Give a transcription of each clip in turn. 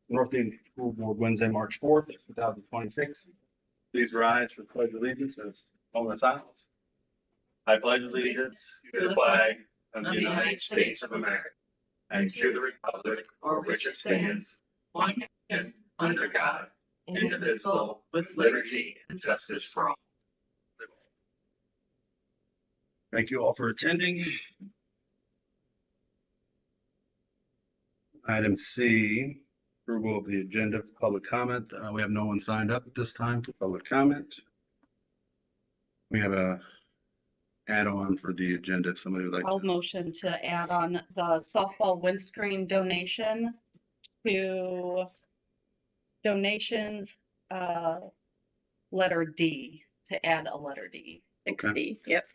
North Dayton School Board Wednesday, March 4th, 2026. Please rise for the Pledge of Allegiance as moment of silence. I pledge allegiance to the flag of the United States of America and to the republic for which it stands, one nation, under God, indivisible, with liberty and justice for all. Thank you all for attending. Item C, approval of the agenda for public comment. We have no one signed up at this time for public comment. We have a add-on for the agenda if somebody would like I'll to. motion to add on the softball windscreen donation to donations, letter D, to add a letter D. 6D, Okay. yep.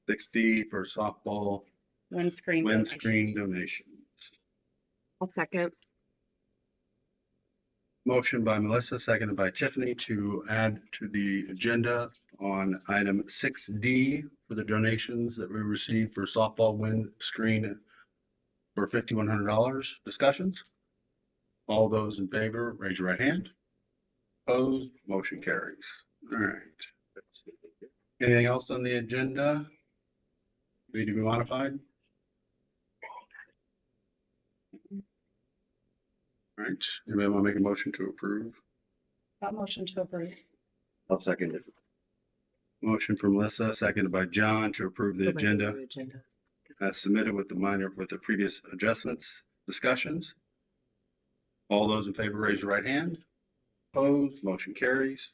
6D for softball Windscreen donations. I'll second. Motion by Melissa, seconded by Tiffany to add to the agenda on item 6D for the donations that we received for softball windscreen for $5,100. Discussions? All those in favor, raise your right hand. Opposed, motion carries. All right. Anything else on the agenda? Need to be modified? All right. Anybody want to make a motion to approve? That motion to approve. I'll second it. Motion from Melissa, seconded by John to approve the agenda as submitted with the previous adjustments. Discussions? All those in favor, raise your right hand. Opposed, motion carries.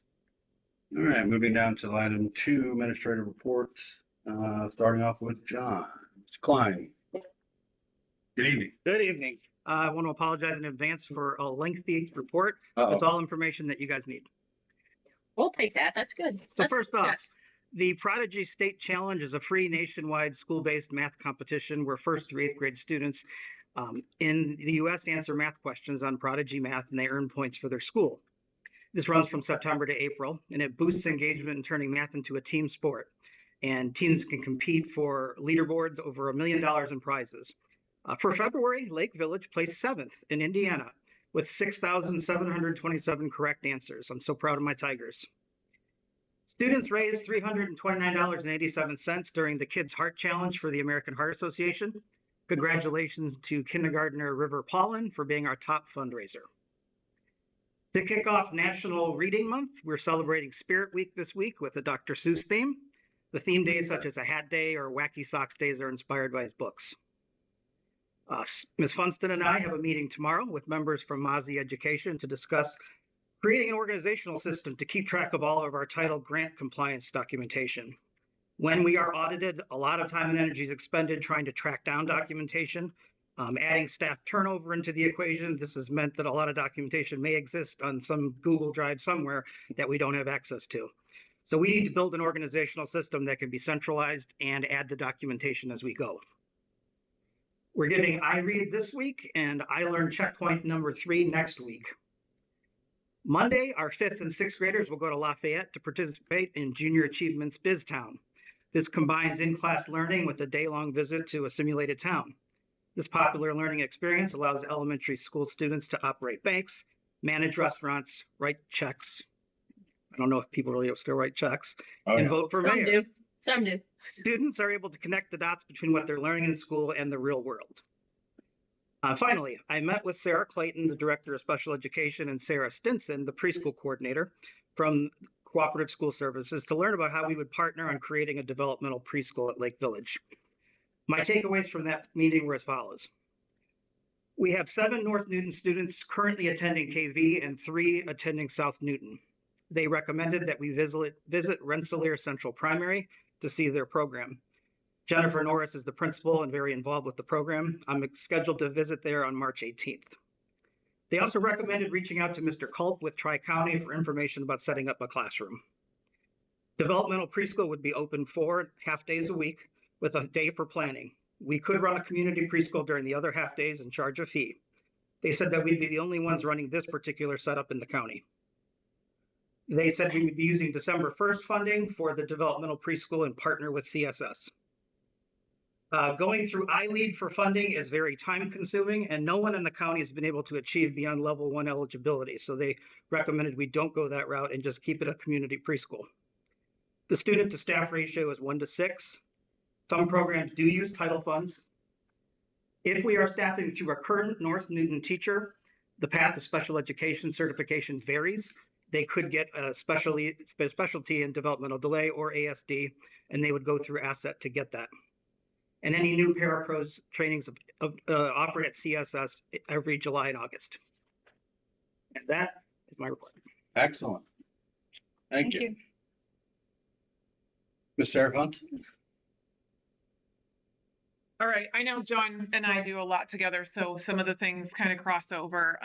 All right, moving down to item 2, administrative reports. Starting off with John. Mr. Klein. Good evening. Good evening. I want to apologize in advance for a lengthy report. It's all information that you guys need. We'll take that. That's good. So first off, the Prodigy State Challenge is a free nationwide school-based math competition where 1st through 8th grade students in the U.S. answer math questions on Prodigy Math, and they earn points for their school. This runs from September to April, and it boosts engagement in turning math into a team sport. And teams can compete for leaderboards over $1 million in prizes. For February, Lake Village placed 7th in Indiana with 6,727 correct answers. I'm so proud of my Tigers. Students raised $329.87 during the Kids Heart Challenge for the American Heart Association. Congratulations to kindergartner River Paulin for being our top fundraiser. To kick off National Reading Month, we're celebrating Spirit Week this week with a Dr. Seuss theme. The theme days such as a Hat Day or Wacky Socks Days are inspired by his books. Ms. Funston and I have a meeting tomorrow with members from Mozzie Education to discuss creating an organizational system to keep track of all of our title grant compliance documentation. When we are audited, a lot of time and energy is expended trying to track down documentation. Adding staff turnover into the equation, this has meant that a lot of documentation may exist on some Google Drive somewhere that we don't have access to. So we need to build an organizational system that can be centralized and add the documentation as we go. We're getting iRead this week and iLearn checkpoint number 3 next week. Monday, our 5th and 6th graders will go to Lafayette to participate in Junior Achievements BizTown. This combines in-class learning with a day-long visit to a simulated town. This popular learning experience allows elementary school students to operate banks, manage restaurants, write checks. I don't know if people really still write checks, and vote for mayor. Some do. Students are able to connect the dots between what they're learning in school and the real world. Finally, I met with Sarah Clayton, the Director of Special Education, and Sarah Stinson, the preschool coordinator from Cooperative School Services, to learn about how we would partner on creating a developmental preschool at Lake Village. My takeaways from that meeting were as follows. We have 7 North Newton students currently attending KV and 3 attending South Newton. They recommended that we visit Rensselaer Central Primary to see their program. Jennifer Norris is the principal and very involved with the program. I'm scheduled to visit there on March 18th. They also recommended reaching out to Mr. Culp with Tri-County for information about setting up a classroom. Developmental preschool would be open 4 half days a week with a day for planning. We could run a community preschool during the other half days and charge a fee. They said that we'd be the only ones running this particular setup in the county. They said we would be using December 1st funding for the developmental preschool and partner with CSS. Going through iLead for funding is very time consuming, and no one in the county has been able to achieve beyond level 1 eligibility. So they recommended we don't go that route and just keep it a community preschool. The student to staff ratio is 1 to 6. Some programs do use title funds. If we are staffing through a current North Newton teacher, the path to special education certification varies. They could get a specialty in developmental delay or ASD, and they would go through Asset to get that. And any new parapros trainings offered at CSS every July and August. And that is my report. Excellent. Thank you. Ms. Sarah-Hunt? All right, I know John and I do a lot together, so some of the things kind of cross over.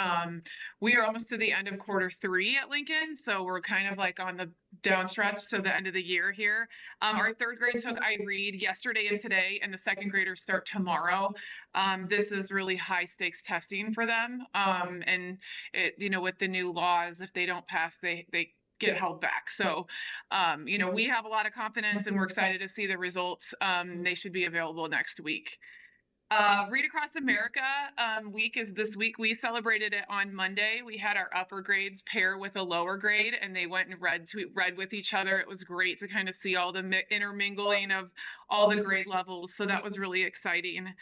We are almost to the end of Q3 at Lincoln, so we're kind of like on the downstretch to the end of the year here. Our third grade took iRead yesterday and today, and the second graders start tomorrow. This is really high stakes testing for them, and it, with the new laws, if they don't pass, they get held back. So, we have a lot of confidence and we're excited to see the results. They should be available next week. Read Across America week is this week. We celebrated it on Monday. We had our upper grades pair with a lower grade and they went and read with each other. It was great to kind of see all the intermingling of all the grade levels. So that was really exciting.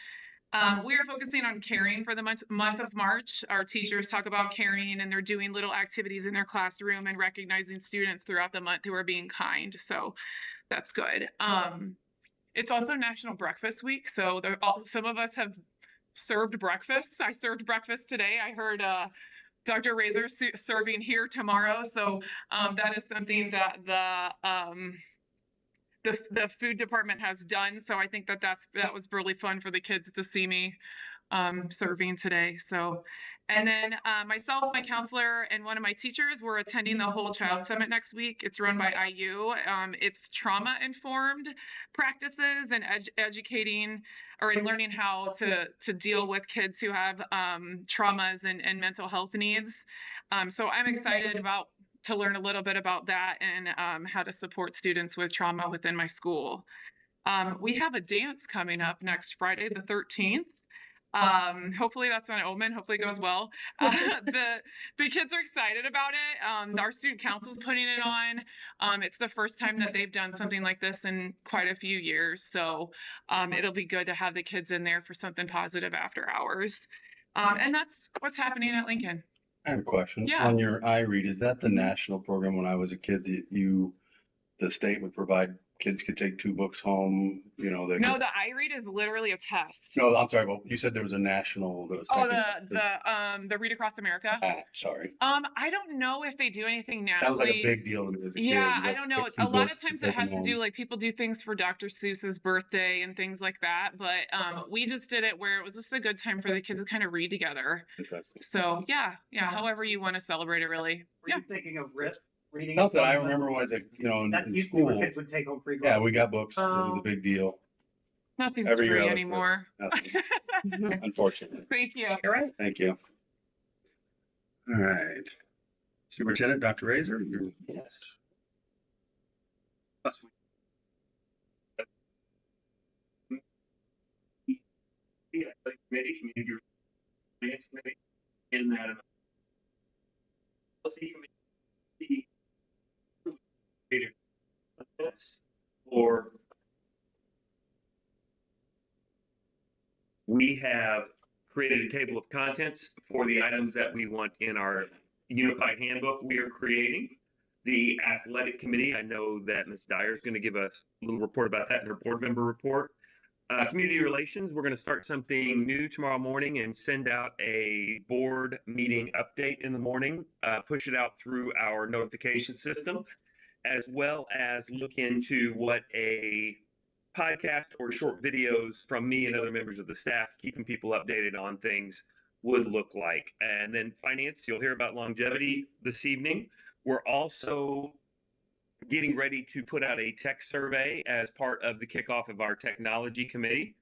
We are focusing on caring for the month of March. Our teachers talk about caring and they're doing little activities in their classroom and recognizing students throughout the month who are being kind. So that's good. It's also National Breakfast Week. So some of us have served breakfast. I served breakfast today. I heard Dr. Razor serving here tomorrow. So that is something that the food department has done. So I think that was really fun for the kids to see me serving today. So, and then myself, my counselor, and one of my teachers were attending the Whole Child Summit next week. It's run by IU. It's trauma-informed practices and educating or in learning how to deal with kids who have traumas and mental health needs. So I'm excited to learn a little bit about that and how to support students with trauma within my school. We have a dance coming up next Friday, the 13th. Hopefully that's an omen. Hopefully it goes well. The kids are excited about it. Our student council's putting it on. It's the first time that they've done something like this in quite a few years. So it'll be good to have the kids in there for something positive after hours. And that's what's happening at Lincoln. I have a question. Yeah. On your iRead, is that the national program? When I was a kid, the state would provide, kids could take 2 books home, No, the iRead is literally a test. No, I'm sorry. Well, you said there was a national. The Read Across America. Sorry. I don't know if they do anything nationally. That was like a big deal to me as a kid. Yeah, I don't know. A lot of times it has to do, like, people do things for Dr. Seuss's birthday and things like that. But we just did it where it was just a good time for the kids to kind of read together. Interesting. So yeah. However you want to celebrate it, really. Were you thinking of reading? Not that I remember when I was in school. Kids would take home free books. Yeah, we got books. It was a big deal. Nothing's Every year free I look anymore. Nothing, unfortunately. Thank you. All right. Thank you. All right. Superintendent Dr. Razor, you're Yes. Committee, finance committee, in that policy committee, or we have created a table of contents for the items that we want in our unified handbook we are creating. The athletic committee, I know that Ms. Dyer is going to give us a little report about that in her board member report. Community relations, we're going to start something new tomorrow morning and send out a board meeting update in the morning, push it out through our notification system, as well as look into what a podcast or short videos from me and other members of the staff, keeping people updated on things, would look like. And then finance, you'll hear about longevity this evening. We're also getting ready to put out a tech survey as part of the kickoff of our technology committee.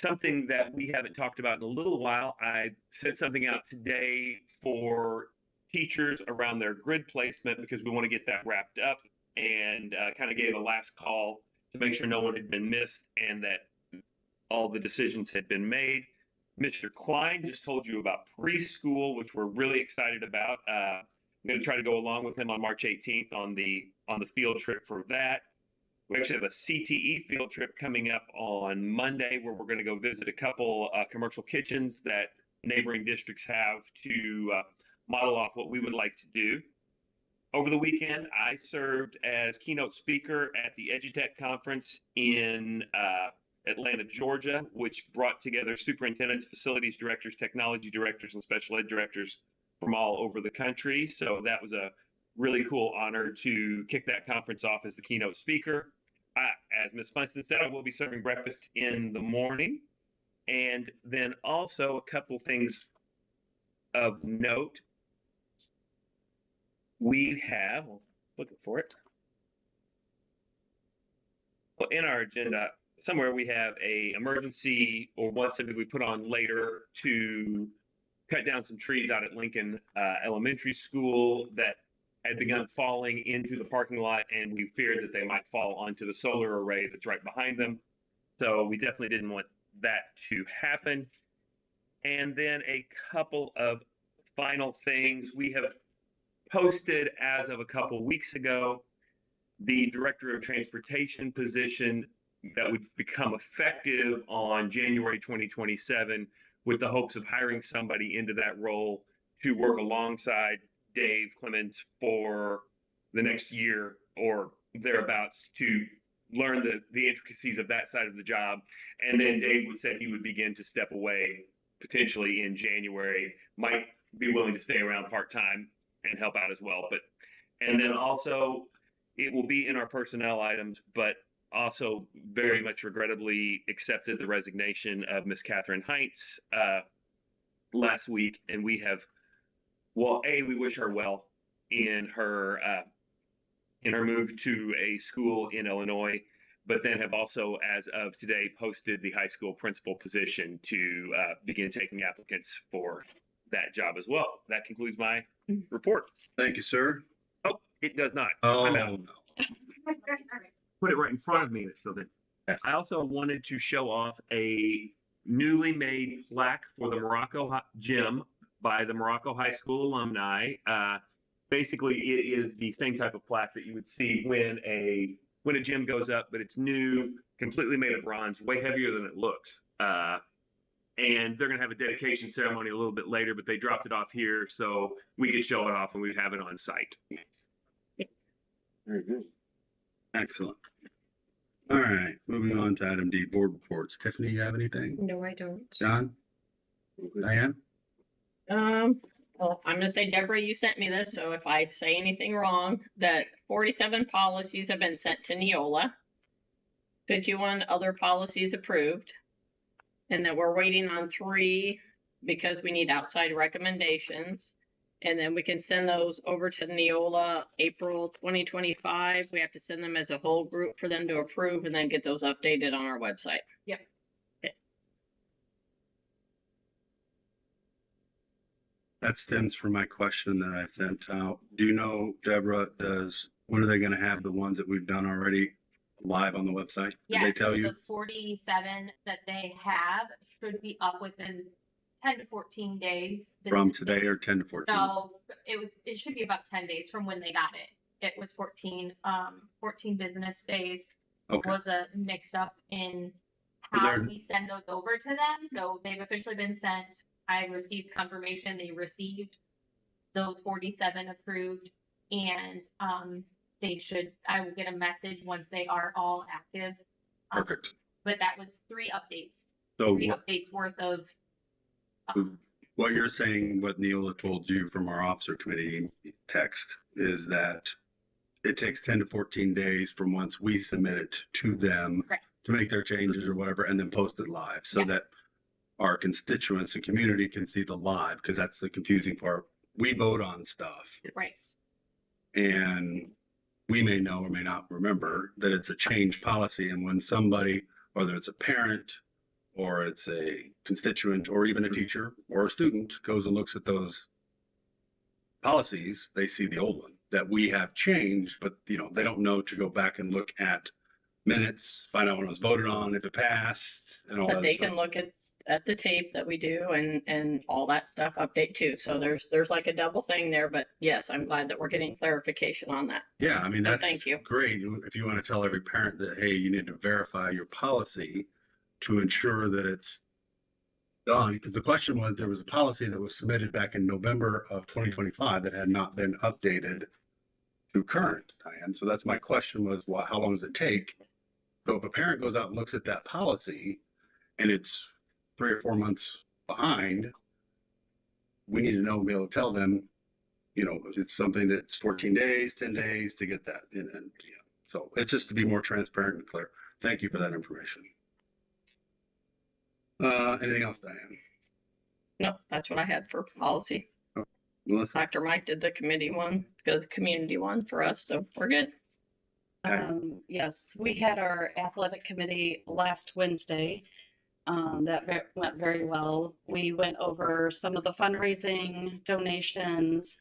Something that we haven't talked about in a little while, I sent something out today for teachers around their grid placement because we want to get that wrapped up, and kind of gave a last call to make sure no one had been missed and that all the decisions had been made. Mr. Klein just told you about preschool, which we're really excited about. I'm going to try to go along with him on March 18th on the field trip for that. We actually have a CTE field trip coming up on Monday where we're going to go visit a couple commercial kitchens that neighboring districts have to model off what we would like to do. Over the weekend, I served as keynote speaker at the EduTech conference in Atlanta, Georgia, which brought together superintendents, facilities directors, technology directors, and special ed directors from all over the country. So that was a really cool honor to kick that conference off as the keynote speaker. As Ms. Funston said, I will be serving breakfast in the morning. And then also a couple things of note. We have, looking for it. Well, in our agenda, somewhere we have a emergency or one something we put on later to cut down some trees out at Lincoln Elementary School that had begun falling into the parking lot, and we feared that they might fall onto the solar array that's right behind them. So we definitely didn't want that to happen. And then a couple of final things. We have posted as of a couple weeks ago the Director of Transportation position that would become effective on January 2027 with the hopes of hiring somebody into that role to work alongside Dave Clemens for the next year or thereabouts to learn the intricacies of that side of the job. And then Dave would say he would begin to step away potentially in January, might be willing to stay around part-time and help out as well. And then also it will be in our personnel items, but also very much regrettably accepted the resignation of Miss Catherine Heintz last week. And we have, well, we wish her well in her move to a school in Illinois, but then have also, as of today, posted the high school principal position to begin taking applicants for that job as well. That concludes my report. Thank you, sir. Oh, it does not. Oh, I'm out. no. Put it right in front of me so that Yes. I also wanted to show off a newly made plaque for the Morocco Gym by the Morocco High School alumni. Basically, it is the same type of plaque that you would see when a gym goes up, but it's new, completely made of bronze, way heavier than it looks. And they're going to have a dedication ceremony a little bit later, but they dropped it off here so we could show it off and we'd have it on site. Very good. Excellent. All right, moving on to item D, board reports. Tiffany, you have anything? No, I don't. John? Diane? Well, I'm gonna say, Deborah, you sent me this, so if I say anything wrong, that 47 policies have been sent to Neola, 51 other policies approved, and that we're waiting on 3 because we need outside recommendations. And then we can send those over to Neola April 2025. We have to send them as a whole group for them to approve and then get those updated on our website. Yep. Okay. That stems from my question that I sent out. Do you know, Deborah, when are they going to have the ones that we've done already live on the website? Did they tell you? The 47 that they have should be up within 10 to 14 days. From today or 10 to 14? No, it should be about 10 days from when they got it. It was 14 business days. Okay. Was a mix up in Well, how they're- we send those over to them. So they've officially been sent. I received confirmation they received those 47 approved, and I will get a message once they are all active. Perfect. But that was 3 updates. So 3 updates worth of what you're saying, what Neola told you from our officer committee text, is that it takes 10 to 14 days from once we submit it to them Correct. to make their changes or whatever, and then post it live so Yeah. that our constituents and community can see the live, because that's the confusing part. We vote on stuff, right. and we may know or may not remember that it's a change policy. And when somebody, whether it's a parent or it's a constituent or even a teacher or a student, goes and looks at those policies, they see the old one that we have changed, but they don't know to go back and look at minutes, find out when it was voted on, if it passed, and all But that they stuff. can look at the tape that we do and all that stuff update too. So there's like a double thing there, but yes, I'm glad that we're getting clarification on that. Yeah, I mean, So that's thank you. great. If you want to tell every parent that, hey, you need to verify your policy to ensure that it's done. Because the question was, there was a policy that was submitted back in November of 2025 that had not been updated to current. And so that's my question was, well, how long does it take? So if a parent goes out and looks at that policy and it's 3 or 4 months behind, we need to know, be able to tell them, it's something that's 14 days, 10 days to get that in. And yeah, so it's just to be more transparent and clear. Thank you for that information. Anything else, Diane? No, that's what I had for policy. Melissa? Dr. Mike did the committee one, the community one for us, so we're good. Yes, we had our athletic committee last Wednesday. That went very well. We went over some of the fundraising donations,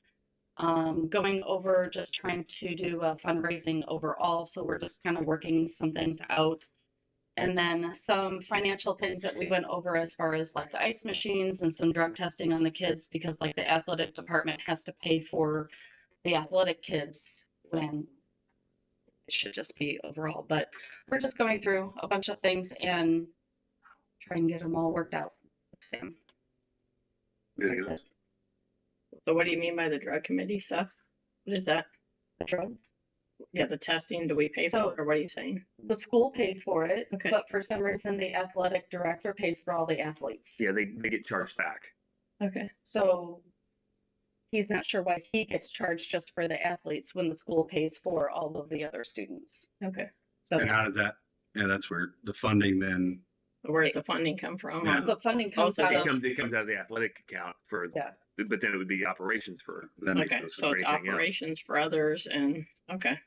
going over just trying to do a fundraising overall. So we're just kind of working some things out. And then some financial things that we went over as far as like the ice machines and some drug testing on the kids, because like the athletic department has to pay for the athletic kids when it should just be overall. But we're just going through a bunch of things and try and get them all worked out. Sam. Anything else? So what do you mean by the drug committee stuff? What is that? The drugs. Yeah, the testing, do we pay for it, or what are you saying? The school pays for it, Okay. but for some reason the athletic director pays for all the athletes. Yeah, they get charged back. Okay. So he's not sure why he gets charged just for the athletes when the school pays for all of the other students. Okay. So And how does that, yeah, that's where the funding then, So where does the funding come from? Yeah. the funding comes so out they of, It comes out of the athletic account for, yeah. but then it would be operations for. that makes Okay, sense. so it's everything else. operations for others and, okay.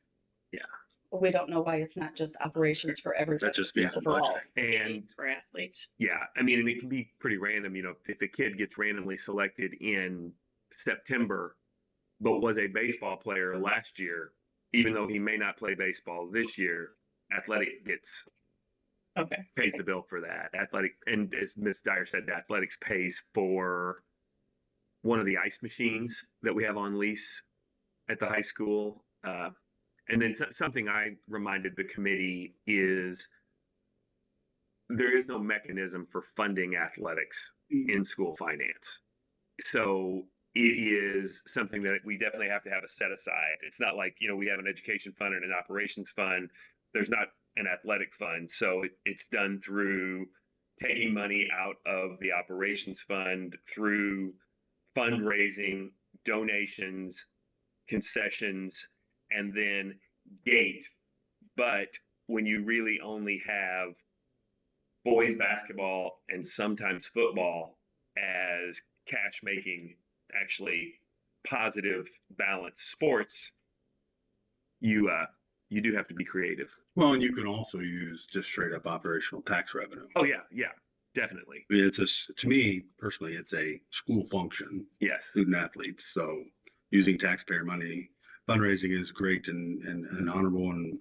We don't know why it's not just operations for everybody. That just means overall. budgeting. And For athletes. yeah, I mean, and it can be pretty random, if a kid gets randomly selected in September, but was a baseball player last year, even though he may not play baseball this year, athletic Okay. pays the bill for that. Athletic, and as Ms. Dyer said, athletics pays for one of the ice machines that we have on lease at the high school. And then something I reminded the committee is there is no mechanism for funding athletics in school finance. So it is something that we definitely have to have a set aside. It's not like, we have an education fund and an operations fund. There's not an athletic fund. So it's done through taking money out of the operations fund through fundraising, donations, concessions, and then gate. But when you really only have boys basketball and sometimes football as cash making, actually positive balanced sports, you do have to be creative. Well, and you can also use just straight up operational tax revenue. Oh yeah, definitely. I mean, to me personally, it's a school function, Yes. student athletes. So using taxpayer money, fundraising is great and honorable. And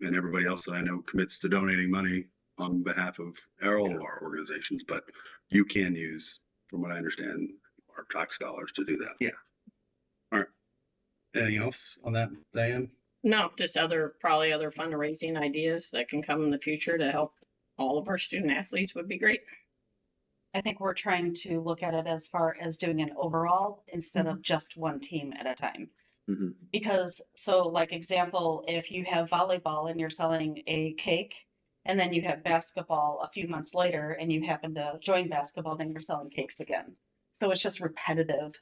and everybody else that I know commits to donating money on behalf of all of our organizations, but you can use, from what I understand, our tax dollars to do that. Yeah. All right. Anything else on that, Diane? No, just probably other fundraising ideas that can come in the future to help all of our student athletes would be great. I think we're trying to look at it as far as doing an overall instead of just one team at a time. Mm-hmm. Because, so like example, if you have volleyball and you're selling a cake, and then you have basketball a few months later and you happen to join basketball, then you're selling cakes again. So it's just repetitive.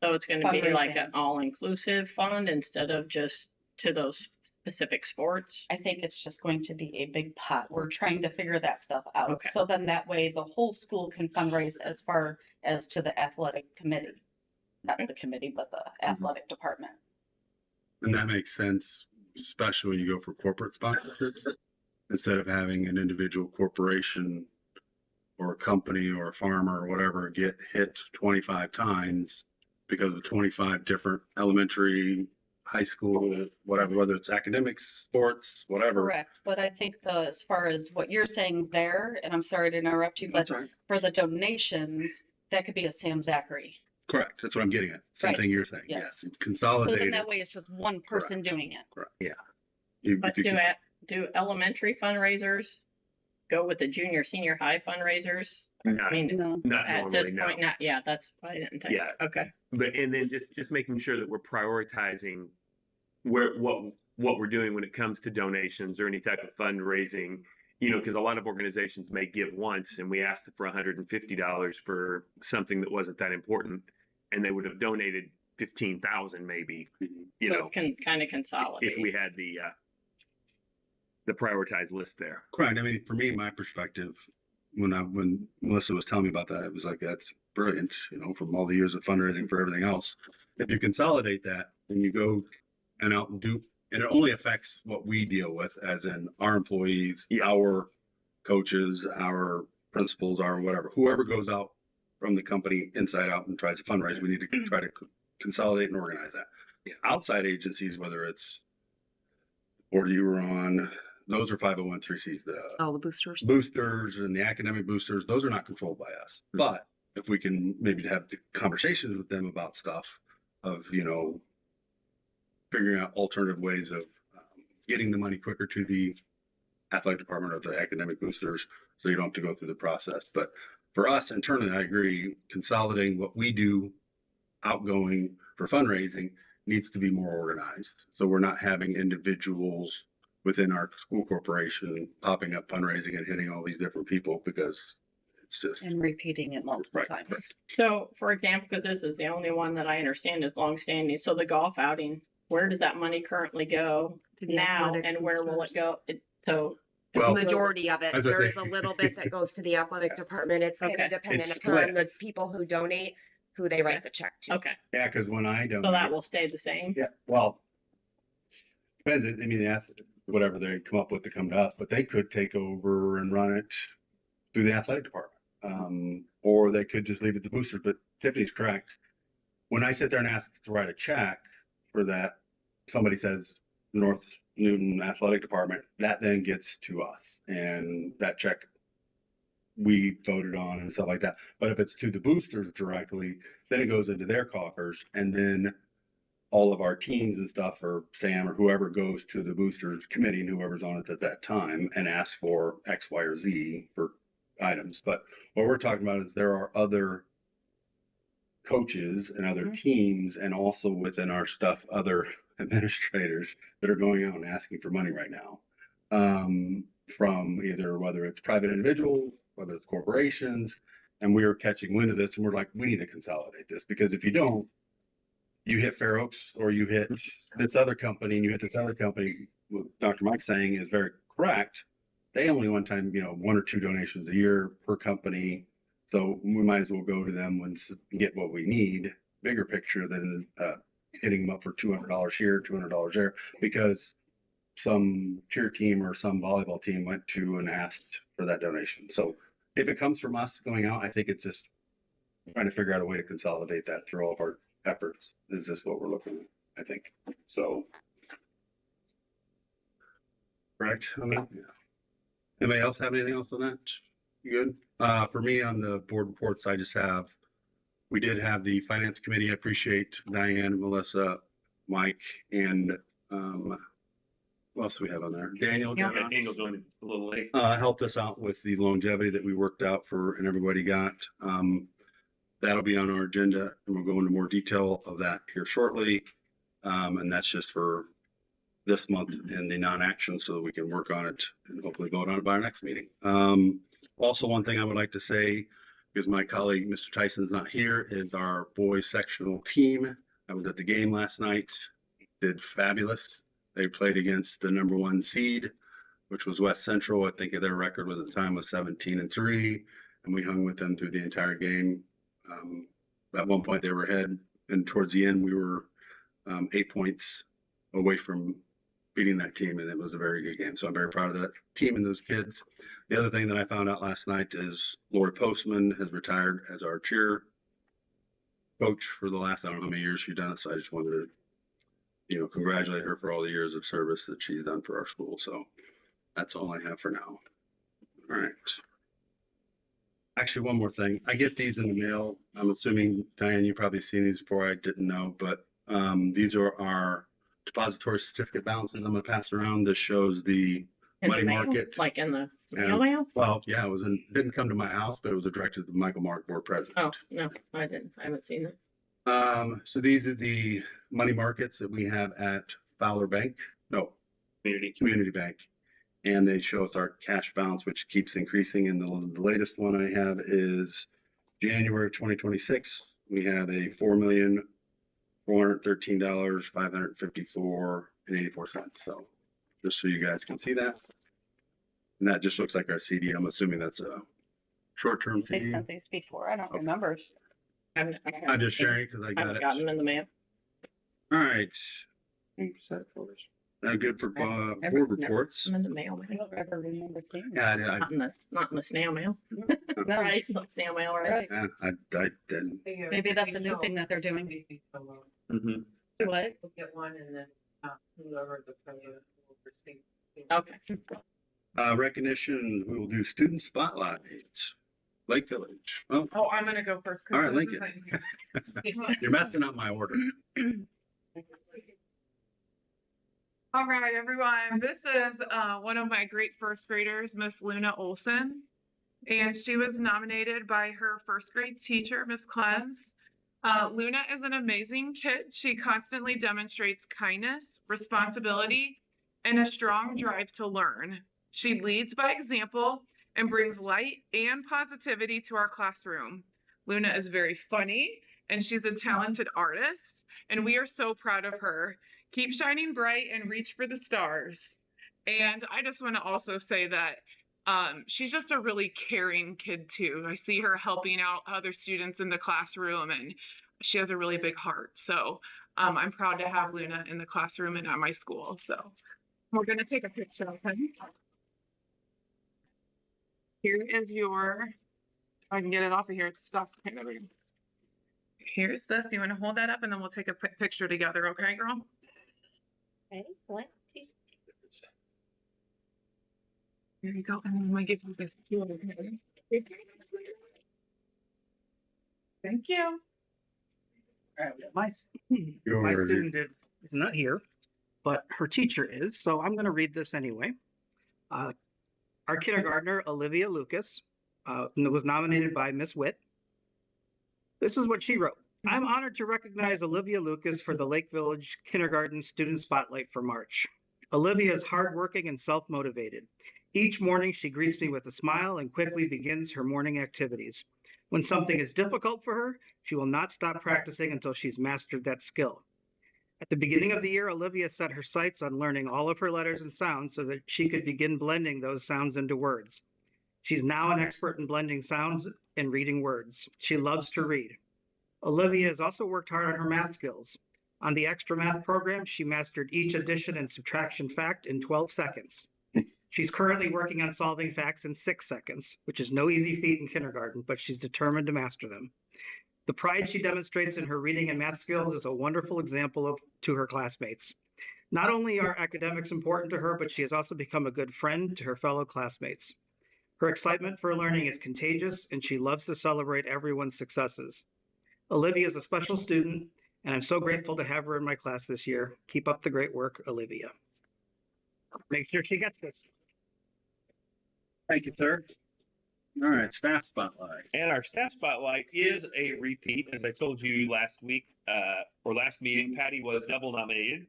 So it's going to be like Fundraising. an all-inclusive fund instead of just to those specific sports. I think it's just going to be a big pot. We're trying to figure that stuff out. Okay. So then that way the whole school can fundraise as far as to the athletic committee. Not the committee, but the athletic department. And that makes sense, especially when you go for corporate sponsorships, instead of having an individual corporation or a company or a farmer or whatever get hit 25 times because of 25 different elementary, high school, whatever, whether it's academics, sports, whatever. Correct, but I think as far as what you're saying there, and I'm sorry to interrupt you, but That's right. for the donations, that could be a Sam Zachary. Correct. That's what I'm getting at. Same Right. thing you're saying. Yes. Yes. So Consolidate then that it. way it's just one person Correct. doing it. Correct. Yeah. But You can- do elementary fundraisers go with the junior, senior high fundraisers? I Not, mean, No. not at normally, this no. point, not, yeah, that's what I didn't think. Yeah. Okay. But and then just making sure that we're prioritizing what we're doing when it comes to donations or any type of fundraising. You know, because a lot of organizations may give once, and we asked for $150 for something that wasn't that important, and they would have donated 15,000 maybe. You So know, it's kind of consolidate. if we had the prioritized list there. Correct. I mean, for me, my perspective, when Melissa was telling me about that, it was like, that's brilliant, you know, from all the years of fundraising for everything else. If you consolidate that and you go and out and do, and it only affects what we deal with, as in our employees, Yeah. our coaches, our principals, our whatever, whoever goes out from the company inside out and tries to fundraise, we need to try to consolidate and organize that. Yeah. Outside agencies, whether it's board you were on, those are 501(c)(3)s. Oh, the boosters. Boosters and the academic boosters, those are not controlled by us. But if we can maybe have the conversations with them about stuff of, you know, figuring out alternative ways of getting the money quicker to the athletic department or the academic boosters, so you don't have to go through the process. But for us internally, I agree, consolidating what we do outgoing for fundraising needs to be more organized. So we're not having individuals within our school corporation popping up fundraising and hitting all these different people, because it's just And repeating it multiple Right, times. right. So, for example, because this is the only one that I understand is longstanding, so the golf outing, where does that money currently go To the now, athletic and where will it boosters. go? So, Well, Majority of it. as I There is say- a little bit that goes to the athletic department. It's kind Okay. of dependent It's upon the split. people who donate, who they write the check to. okay, yeah, because when I so that donate, will stay the same? yeah, well, depends. I mean, whatever they come up with to come to us, but they could take over and run it through the athletic department. Or they could just leave it to boosters. But Tiffany's correct. When I sit there and ask to write a check for that, somebody says North Newton Athletic Department, that then gets to us, and that check we voted on and stuff like that. But if it's to the boosters directly, then it goes into their coffers, and then all of our teams and stuff, or Sam or whoever, goes to the boosters committee and whoever's on it at that time and asks for X, Y, or Z for items. But what we're talking about is there are other coaches and other teams, and also within our stuff, other administrators that are going out and asking for money right now. From either, whether it's private individuals, whether it's corporations, and we're catching wind of this, and we're like, we need to consolidate this, because if you don't, you hit Fair Oaks or you hit this other company, and you hit this other company. What Dr. Mike's saying is very correct. They only one time, you know, 1 or 2 donations a year per company. So we might as well go to them and get what we need, bigger picture than hitting them up for $200 here, $200 there, because some cheer team or some volleyball team went to and asked for that donation. So if it comes from us going out, I think it's just trying to figure out a way to consolidate that through all of our efforts is just what we're looking at, I think. So, correct on that? Yeah. Anybody else have anything else on that? You good? For me, on the board reports, I just have, we did have the finance committee. I appreciate Diane, Melissa, Mike, and what else do we have on there? Daniel. Yeah. got on. Daniel joined a little late. Helped us out with the longevity that we worked out for and everybody got. That'll be on our agenda, and we'll go into more detail of that here shortly. And that's just for this month in the non-action, so that we can work on it and hopefully vote on it by our next meeting. Also, one thing I would like to say, because my colleague, Mr. Tyson's not here, is our boys sectional team. I was at the game last night, did fabulous. They played against the #1 seed, which was West Central. I think their record at the time was 17-3, and we hung with them through the entire game. At one point they were ahead, and towards the end we were 8 points away from beating that team, and it was a very good game. So I'm very proud of that team and those kids. The other thing that I found out last night is Lori Postman has retired as our cheer coach for the last, I don't know how many years she's done it, so I just wanted to congratulate her for all the years of service that she's done for our school. So that's all I have for now. All right. Actually, one more thing. I get these in the mail. I'm assuming, Diane, you probably seen these before. I didn't know, but these are our depository certificate balances. I'm gonna pass it around. This shows the In the money mail? market. Like in the And- mail? Well, yeah, didn't come to my house, but it was directed to the Michael Mark board president. Oh, no, I didn't. I haven't seen it. So these are the money markets that we have at Fowler Bank. No, Community Bank. And they show us our cash balance, which keeps increasing. And the latest one I have is January 2026. We have a $4,413,554.84. So just so you guys can see that. And that just looks like our CD. I'm assuming that's a short-term They CD. sent these before. I don't remember. I'm just sharing because I got haven't it. gotten them in the mail. All right. Good for board reports. I'm in the mail. I don't ever remember seeing Yeah, Not in the snail mail. it. No, Right, it's not snail mail, right? right. I didn't. Maybe that's a new thing that they're doing. Mhm. What? We'll get one and then whoever the president will receive. Okay. Recognition, we will do student spotlight. Lake Village. Oh, Oh, I'm gonna go first. 'cause all right, this Lincoln. isn't- You're messing up my order. All right, everyone. This is one of my great first graders, Miss Luna Olson, and she was nominated by her first grade teacher, Miss Clems. Luna is an amazing kid. She constantly demonstrates kindness, responsibility, and a strong drive to learn. She leads by example and brings light and positivity to our classroom. Luna is very funny, and she's a talented artist, and we are so proud of her. Keep shining bright and reach for the stars. And I just want to also say that she's just a really caring kid too. I see her helping out other students in the classroom, and she has a really big heart. So I'm proud to have Luna in the classroom and at my school. So we're going to take a picture of him. Here is your, if I can get it off of here, it's stuck. Okay, there we go. Here's this. You want to hold that up and then we'll take a picture together, okay, girl? Okay, 1, 2. Here you go. And I'm going to give you this too. Okay? Thank you. All right, my Your- student is not here, but her teacher is, so I'm going to read this anyway. Our kindergartner, Olivia Lucas, was nominated by Miss Witt. This is what she wrote. I'm honored to recognize Olivia Lucas for the Lake Village Kindergarten Student Spotlight for March. Olivia is hardworking and self-motivated. Each morning, she greets me with a smile and quickly begins her morning activities. When something is difficult for her, she will not stop practicing until she's mastered that skill. At the beginning of the year, Olivia set her sights on learning all of her letters and sounds so that she could begin blending those sounds into words. She's now an expert in blending sounds and reading words. She loves to read. Olivia has also worked hard on her math skills. On the extra math program, she mastered each addition and subtraction fact in 12 seconds. She's currently working on solving facts in 6 seconds, which is no easy feat in kindergarten, but she's determined to master them. The pride she demonstrates in her reading and math skills is a wonderful example to her classmates. Not only are academics important to her, but she has also become a good friend to her fellow classmates. Her excitement for learning is contagious, and she loves to celebrate everyone's successes. Olivia is a special student, and I'm so grateful to have her in my class this year. Keep up the great work, Olivia. Make sure she gets this. Thank you, sir. All right, staff spotlight. And our staff spotlight is a repeat. As I told you last week, or last meeting, Patty was double nominated,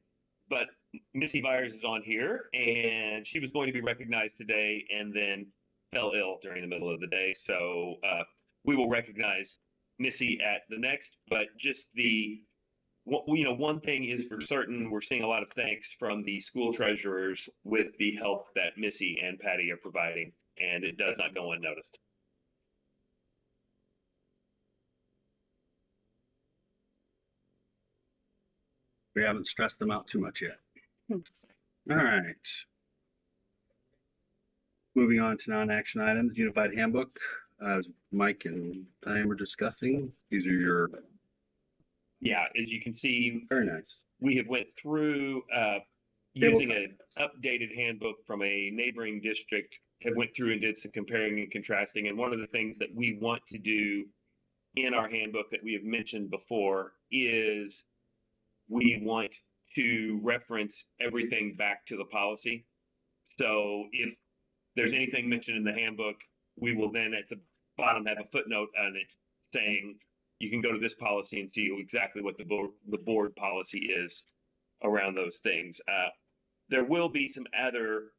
but Missy Byers is on here, and she was going to be recognized today and then fell ill during the middle of the day. So we will recognize Missy at the next, but just one thing is for certain, we're seeing a lot of thanks from the school treasurers with the help that Missy and Patty are providing, and it does not go unnoticed. We haven't stressed them out too much yet. All right. Moving on to non-action items, Unified Handbook. As Mike and Diane were discussing, these are your Yeah, as you can see, Very nice. we have went through using an updated handbook from a neighboring district, have went through and did some comparing and contrasting. And one of the things that we want to do in our handbook that we have mentioned before is we want to reference everything back to the policy. So if there's anything mentioned in the handbook, we will then at the bottom have a footnote on it saying you can go to this policy and see exactly what the board policy is around those things. There will be some other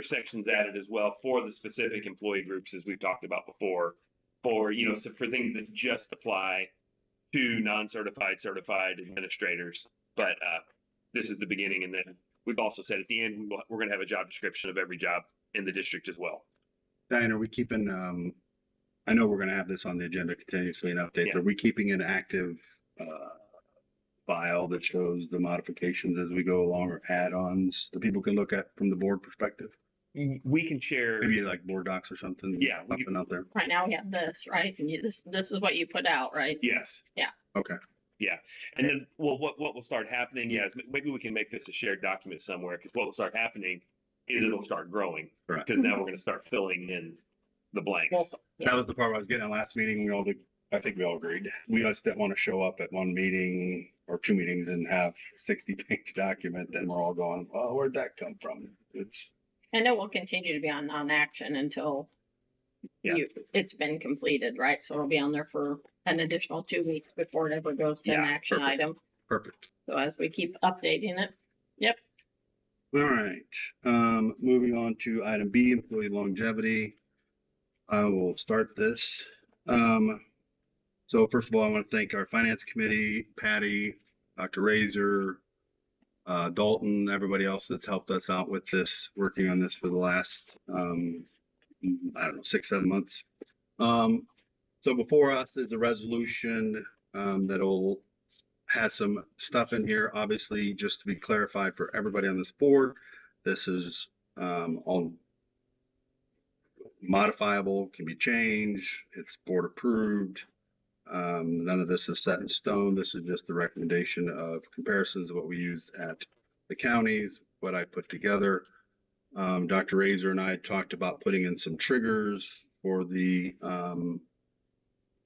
sections added as well for the specific employee groups, as we've talked about before, for for things that just apply to non-certified, certified administrators. But this is the beginning, and then we've also said at the end we're going to have a job description of every job in the district as well. Diane, are we keeping, I know we're going to have this on the agenda continuously and updates. Yeah. Are we keeping an active file that shows the modifications as we go along, or add-ons that people can look at from the board perspective? We can share. Maybe like board docs or something. Yeah, Something out there. Right now we have this, right? And this is what you put out, right? Yes. Yeah. Okay. Yeah. And then, well, what will start happening, is maybe we can make this a shared document somewhere, because what will start happening is it'll start growing. Right. Because now we're going to start filling in the blanks. Well, That was the part I was getting at last meeting. I think we all agreed. We just didn't want to show up at one meeting or two meetings and have 60-page document. Then we're all going, well, where'd that come from? and it will continue to be on non-action until Yeah. it's been completed, right? So it'll be on there for an additional 2 weeks before it ever goes to an Yeah, action perfect. item. Perfect. So as we keep updating it. Yep. All right. Moving on to item B, employee longevity. I will start this. So first of all, I want to thank our finance committee, Patty, Dr. Razor, Dalton, everybody else that's helped us out with this, working on this for the last, I don't know, 6-7 months. So before us is a resolution that'll has some stuff in here, obviously, just to be clarified for everybody on this board. This is all modifiable, can be changed, it's board approved. None of this is set in stone. This is just the recommendation of comparisons of what we use at the counties, what I put together. Dr. Razor and I talked about putting in some triggers for the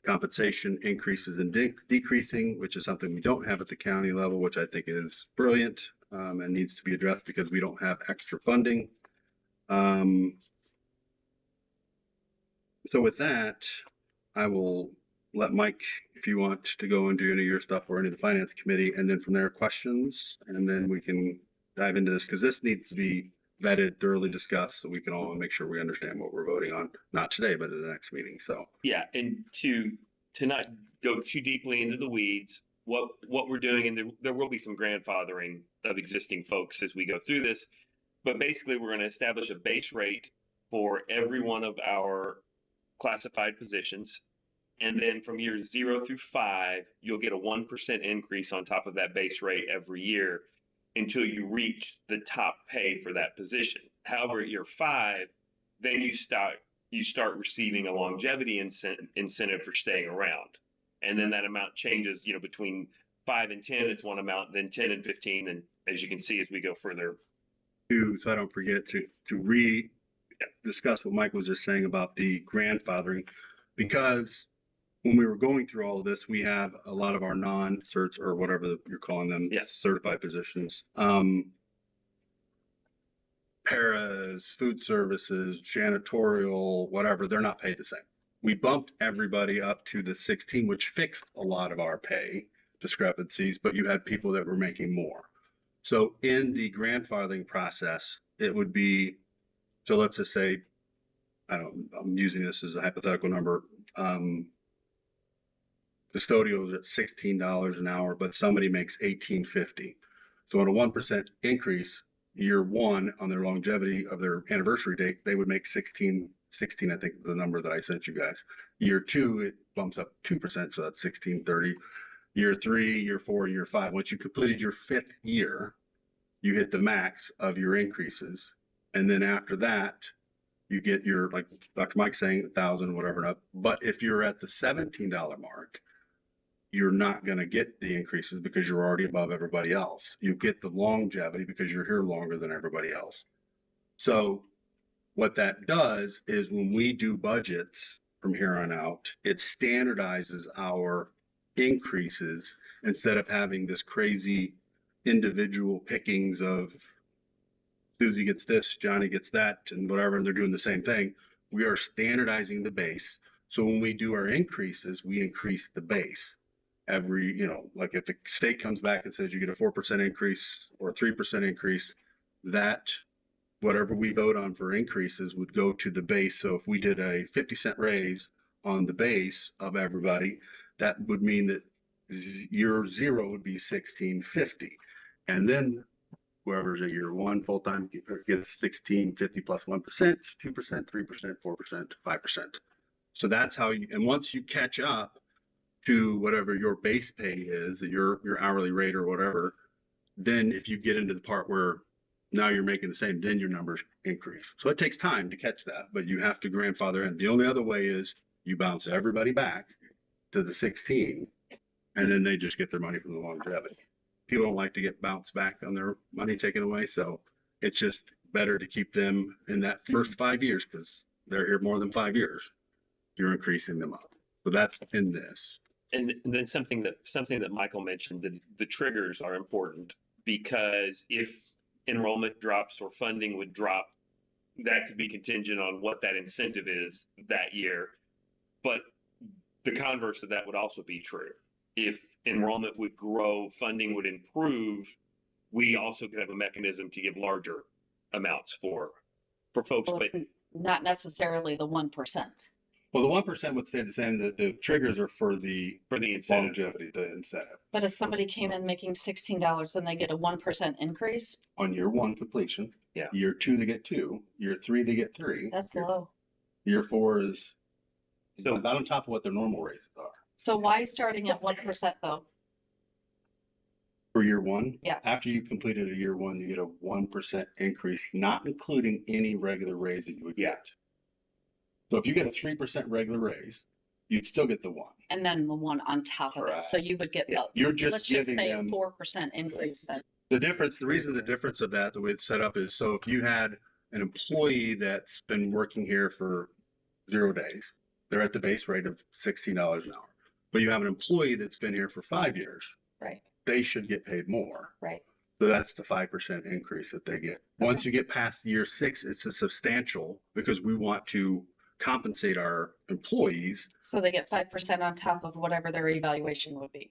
compensation increases and decreasing, which is something we don't have at the county level, which I think is brilliant and needs to be addressed because we don't have extra funding. So with that, I will let Mike, if you want to go and do any of your stuff or any of the finance committee, and then from there, questions, and then we can dive into this, because this needs to be vetted, thoroughly discussed, so we can all make sure we understand what we're voting on, not today, but at the next meeting. So Yeah, and to not go too deeply into the weeds, what we're doing, and there will be some grandfathering of existing folks as we go through this, but basically we're going to establish a base rate for every one of our classified positions. And then from years 0 through 5, you'll get a 1% increase on top of that base rate every year until you reach the top pay for that position. However, at year 5, then you start receiving a longevity incentive for staying around. And then that amount changes, between 5 and 10, it's one amount, then 10 and 15. And as you can see, as we go further. so I don't forget to discuss what Mike was just saying about the grandfathering, because when we were going through all of this, we have a lot of our non-certs, or whatever you're calling them, Yes. certified positions. Paras, food services, janitorial, whatever, they're not paid the same. We bumped everybody up to the 16, which fixed a lot of our pay discrepancies, but you had people that were making more. So in the grandfathering process, it would be, so let's just say, I'm using this as a hypothetical number. Custodial is at $16 an hour, but somebody makes $18.50. So on a 1% increase, year 1 on their longevity of their anniversary date, they would make 16, I think the number that I sent you guys. Year 2, it bumps up 2%, so that's $16.30. Year 3, year 4, year 5. Once you completed your 5th year, you hit the max of your increases. And then after that, you get your, like Dr. Mike's saying, 1,000, whatever. But if you're at the $17 mark, you're not going to get the increases because you're already above everybody else. You get the longevity because you're here longer than everybody else. So what that does is when we do budgets from here on out, it standardizes our increases instead of having this crazy individual pickings of Susie gets this, Johnny gets that, and whatever, and they're doing the same thing. We are standardizing the base. So when we do our increases, we increase the base. Every, like if the state comes back and says you get a 4% increase or a 3% increase, that whatever we vote on for increases would go to the base. So if we did a 50-cent raise on the base of everybody, that would mean that year zero would be 1650. And then whoever's a year one full-time gets 1650 plus 1%, 2%, 3%, 4%, 5%. So that's how you, and once you catch up to whatever your base pay is, your hourly rate or whatever, then if you get into the part where now you're making the same, then your numbers increase. So it takes time to catch that, but you have to grandfather in. The only other way is you bounce everybody back to the 16, and then they just get their money from the longevity. People don't like to get bounced back on their money taken away, so it's just better to keep them in that first 5 years because they're here more than 5 years. You're increasing them up. So that's in this. And then something that Michael mentioned, that the triggers are important, because if enrollment drops or funding would drop, that could be contingent on what that incentive is that year. But the converse of that would also be true. If enrollment would grow, funding would improve, we also could have a mechanism to give larger amounts for folks. Well, But it's not necessarily the 1%. Well, the 1% would stay the same. The triggers are for the incentive, longevity, the incentive. But if somebody came in making $16, then they get a 1% increase? On year one completion. Yeah. Year two, they get 2. Year 3, they get 3. That's low. Year 4 is So- about on top of what their normal raises are. So why starting at 1% though? For year one? Yeah. After you completed a year one, you get a 1% increase, not including any regular raise that you would get. So if you get a 3% regular raise, you'd still get the 1. And then the one on top of it. Correct. So you would get, Yeah. You're just let's just giving say a them 4% increase then. the difference. The reason the difference of that, the way it's set up is, so if you had an employee that's been working here for 0 days, they're at the base rate of $16 an hour. But you have an employee that's been here for 5 years, Right, they should get paid more. right. So that's the 5% increase that they get. Once you get past year 6, it's a substantial, because we want to compensate our employees So they get 5% on top of whatever their evaluation would be.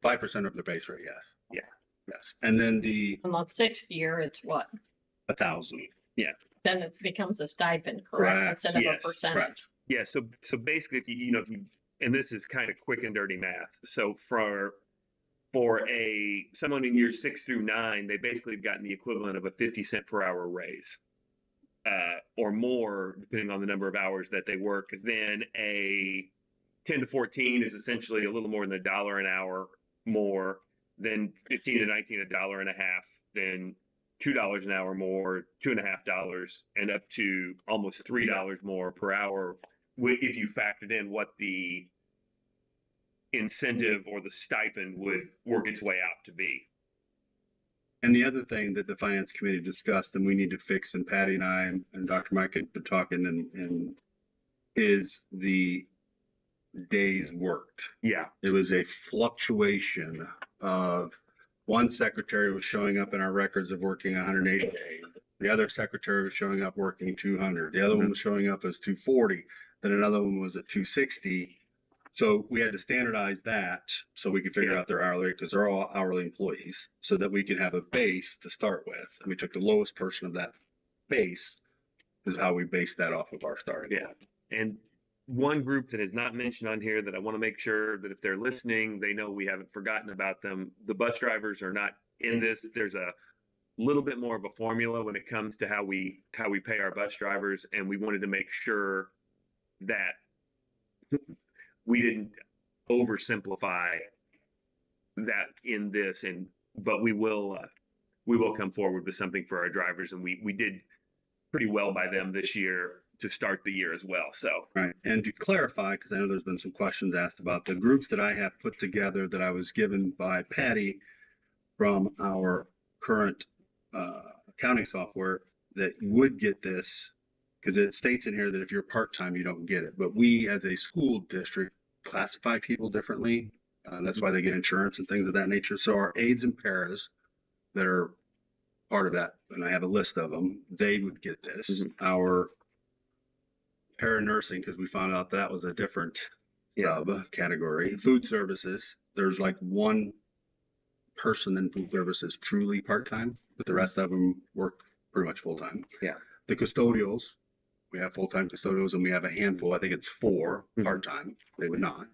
5% of their base rate. Yes. Yeah. Yes. And then the In the 6th year, it's what? 1,000. Then it becomes a stipend, Correct. correct? Instead of Yes, a percentage. Correct. yeah, so basically, if you and this is kind of quick and dirty math. So for someone in years 6 through 9, they basically have gotten the equivalent of a 50-cent per hour raise, or more, depending on the number of hours that they work. Then a 10 to 14 is essentially a little more than $1 an hour more. Then 15 to 19, $1.50. Then $2 an hour more, $2.50, and up to almost $3 more per hour if you factored in what the incentive or the stipend would work its way out to be. And the other thing that the finance committee discussed, and we need to fix, and Patty and I and Dr. Mike have been talking, and is the days worked. Yeah. It was a fluctuation of one secretary was showing up in our records of working 180 days. The other secretary was showing up working 200. The other one was showing up as 240. Then another one was at 260. So we had to standardize that so we could figure out their hourly rate, because they're all hourly employees, so that we could have a base to start with. And we took the lowest portion of that base is how we based that off of our starting Yeah. point. And one group that is not mentioned on here that I want to make sure that if they're listening, they know we haven't forgotten about them. The bus drivers are not in this. There's a little bit more of a formula when it comes to how we pay our bus drivers, and we wanted to make sure that we didn't oversimplify that in this, but we will come forward with something for our drivers, and we did pretty well by them this year to start the year as well. So Right. And to clarify, because I know there's been some questions asked about the groups that I have put together that I was given by Patty from our current accounting software that would get this, because it states in here that if you're part-time, you don't get it. But we as a school district classify people differently. That's why they get insurance and things of that nature. So our aides and paras that are part of that, and I have a list of them, they would get this. Our para-nursing, because we found out that was a different category. Food services, there's like one person in food services truly part-time, but the rest of them work pretty much full-time. Yeah. The custodials, we have full-time custodials, and we have a handful, I think it's 4 part-time. They would not.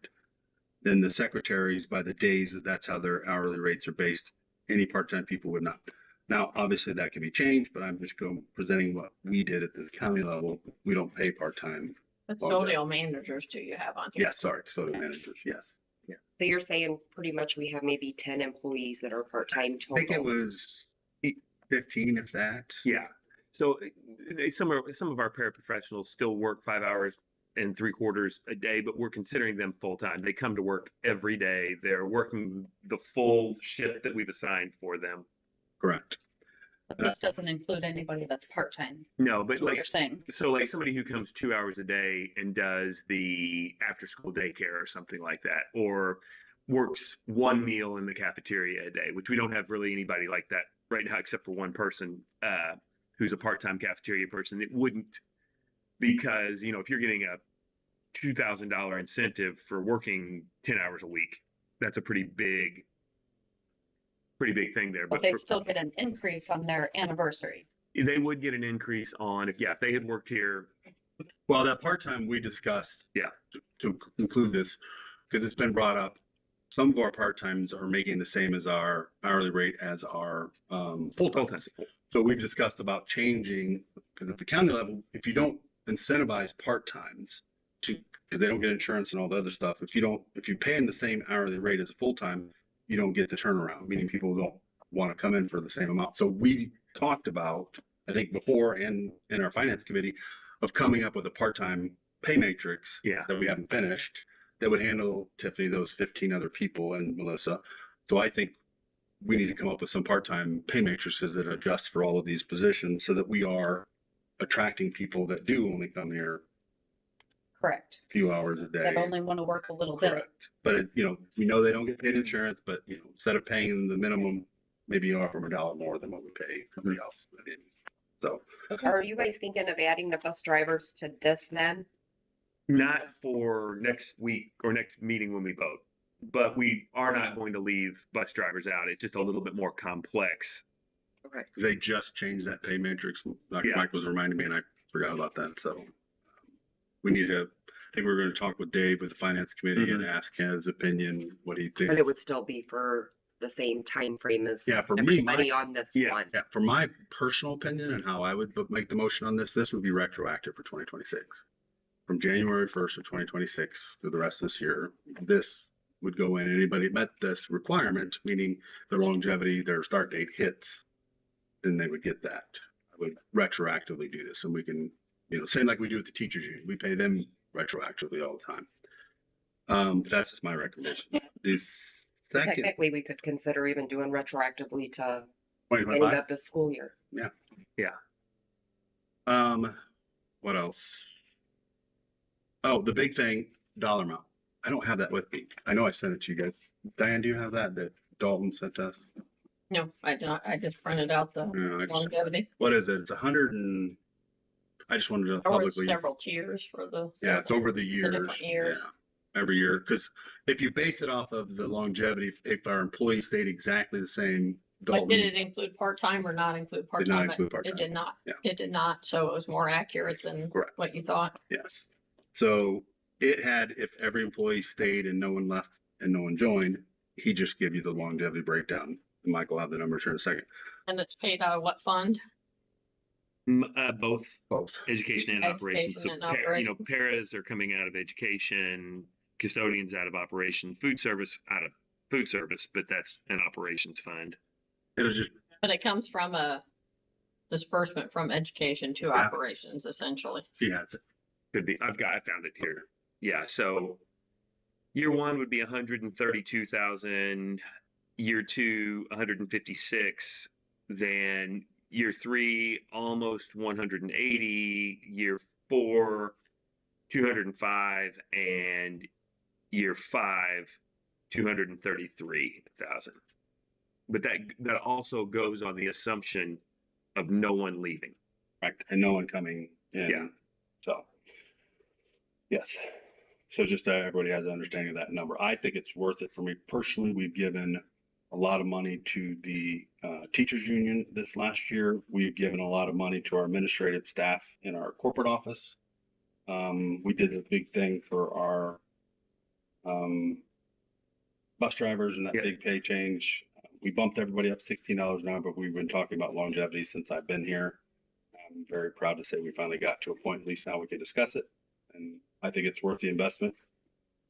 Then the secretaries, by the days, that's how their hourly rates are based. Any part-time people would not. Now, obviously that can be changed, but I'm just presenting what we did at the county level. We don't pay part-time. Custodial managers too you have on here. Yes, sorry, custodial managers, yes. So you're saying pretty much we have maybe 10 employees that are part-time I think it total. was 15, if that. yeah. So some of our paraprofessionals still work 5 hours and 3/4 a day, but we're considering them full-time. They come to work every day. They're working the full shift that we've assigned for them. Correct. But this doesn't include anybody that's part-time, No, but is what like you're saying. so like somebody who comes 2 hours a day and does the after school daycare or something like that, or works one meal in the cafeteria a day, which we don't have really anybody like that right now except for one person who's a part-time cafeteria person. It wouldn't, because if you're getting a $2,000 incentive for working 10 hours a week, that's a pretty big thing there. But they still get an increase on their anniversary. They would get an increase on if they had worked here. Well, that part-time we discussed. Yeah. To include this, because it's been brought up, some of our part-times are making the same as our hourly rate as our full-times. So we've discussed about changing, because at the county level, if you don't incentivize part-times because they don't get insurance and all the other stuff, if you pay them the same hourly rate as a full-time, you don't get the turnaround, meaning people don't want to come in for the same amount. So we talked about, I think before and in our finance committee, of coming up with a part-time pay matrix that we haven't finished that would handle, Tiffany, those 15 other people and Melissa. So I think we need to come up with some part-time pay matrices that adjust for all of these positions so that we are attracting people that do only come here Correct. a few hours a day. That only want to work a little bit. Correct. But we know they don't get paid insurance, but instead of paying them the minimum, maybe you offer them $1 more than what we pay somebody else. So Are you guys thinking of adding the bus drivers to this then? Not for next week or next meeting when we vote, but we are not going to leave bus drivers out. It's just a little bit more complex. Okay. they just changed that pay matrix. Dr. Mike was reminding me and I forgot about that. So we need to, I think we're going to talk with Dave with the finance committee and ask his opinion, what he thinks. But it would still be for the same time frame as for me, everybody on this one. Yeah, for my personal opinion and how I would make the motion on this would be retroactive for 2026. From January 1st of 2026 through the rest of this year, this would go in. Anybody met this requirement, meaning their longevity, their start date hits, then they would get that. I would retroactively do this, and we can, same like we do with the teachers union. We pay them retroactively all the time. That's just my recommendation. The second, Technically, we could consider even doing retroactively to end 2025. of the school year. What else? Oh, the big thing, dollar amount. I don't have that with me. I know I sent it to you guys. Diane, do you have that Dalton sent us? No, I did not. I just printed out the longevity. What is it? It's 100 and I just wanted to publicly. Several tiers for the. Yeah, it's over the years. different years. Yeah, every year. Because if you base it off of the longevity, if our employees stayed exactly the same, Dalton. But did it include part-time or not include part-time? Did not include part-time. It did not. Yeah. It did not. So it was more accurate than what you thought. Yes. So it had, if every employee stayed and no one left and no one joined, he just give you the longevity breakdown. Mike will have the numbers here in a second. And it's paid out of what fund? Both education and operations. So, Education and operations. paras are coming out of education, custodians out of operation, food service out of food service, but that's an operations fund. It'll just. But it comes from the disbursement from education to operations, essentially. She has it. Could be. I found it here. Yeah. So year one would be 132,000. Year two, 156. Then year three, almost 180. Year four, 205, and year five, 233,000. But that also goes on the assumption of no one leaving. Right. And no one coming in. Yeah. So, yes. So just everybody has an understanding of that number. I think it's worth it for me personally. We've given a lot of money to the teachers union this last year. We've given a lot of money to our administrative staff in our corporate office. We did a big thing for our bus drivers and that big pay change. We bumped everybody up $16 an hour, but we've been talking about longevity since I've been here. I'm very proud to say we finally got to a point, at least now we can discuss it. And I think it's worth the investment.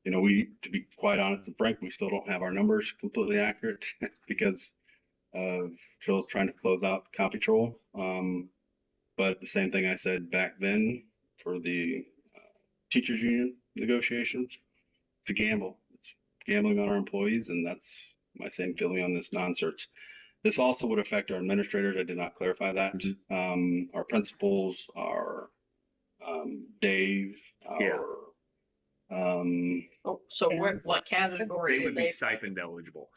You know, to be quite honest and frank, we still don't have our numbers completely accurate because of Jill's trying to close out CompuTrol. But the same thing I said back then for the teachers union negotiations, it's a gamble. It's gambling on our employees, and that's my same feeling on this non-certs. This also would affect our administrators. I did not clarify that. Our principals, our Dave, our So what category They do would be stipend eligible.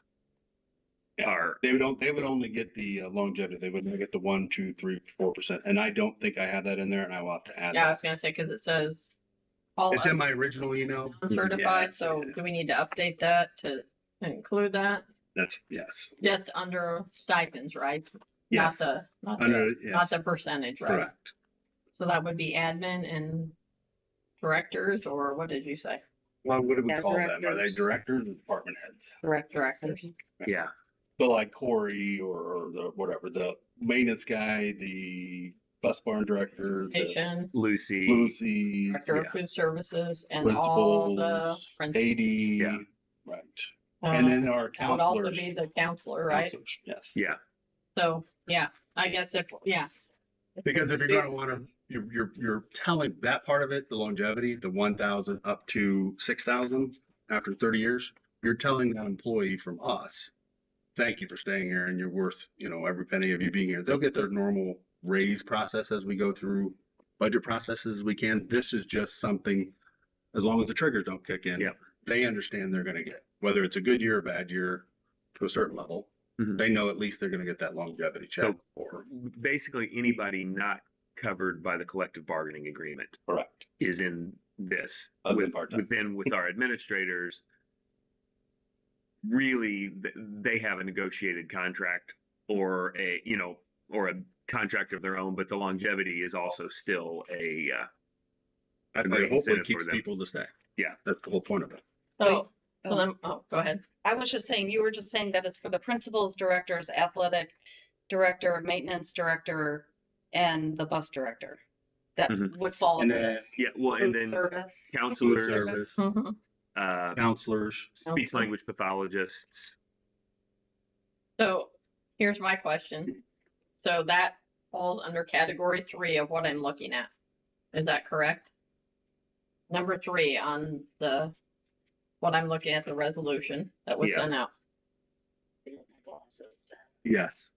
they would only get the longevity. They would not get the 1, 2, 3, 4%. And I don't think I have that in there, and I will have to add Yeah, I that. was gonna say, because it says all It's in my original email. uncertified, Yeah, so yeah. do we need to update that to include that? That's yes. Just under stipends, right? Yes. Not Under, the percentage, right? correct. So that would be admin and directors, or what did you say? Well, what do we Yeah, call them? Are they directors. directors or department heads? Directors. Yeah. So like Corey or the whatever, the maintenance guy, the bus barn director, the Education, Lucy. Lucy, director of food services, and all the principals, AD, Yeah. right. And then our that would also counselors. be the counselor, right? Counselors, yes. Yeah. So, yeah, I guess Because if you're going to want to, you're telling that part of it, the longevity, the 1,000 up to 6,000 after 30 years, you're telling that employee from us, thank you for staying here and you're worth, every penny of you being here. They'll get their normal raise process as we go through budget processes as we can. This is just something, as long as the triggers don't kick in, Yep. they understand they're going to get, whether it's a good year or bad year to a certain level, Mhm. they know at least they're going to get that longevity check. So basically anybody not covered by the collective bargaining agreement Correct. is in this. Other than part-time. With our administrators, really they have a negotiated contract or a contract of their own, but the longevity is also still a I great hope it incentive keeps for them. people to stay. Yeah. That's the whole point of it. so Oh. then, go ahead. I was just saying, you were just saying that it's for the principals, directors, athletic director, maintenance director, and the bus director that Mhm. would fall And into then- this. Yeah, well, and Food then service. counselors, Food service, Mhm. counselors. speech language pathologists. So here's my question. So that falls under category 3 of what I'm looking at. Is that correct? Number 3 on what I'm looking at, the resolution that was Yeah. sent out. Yes.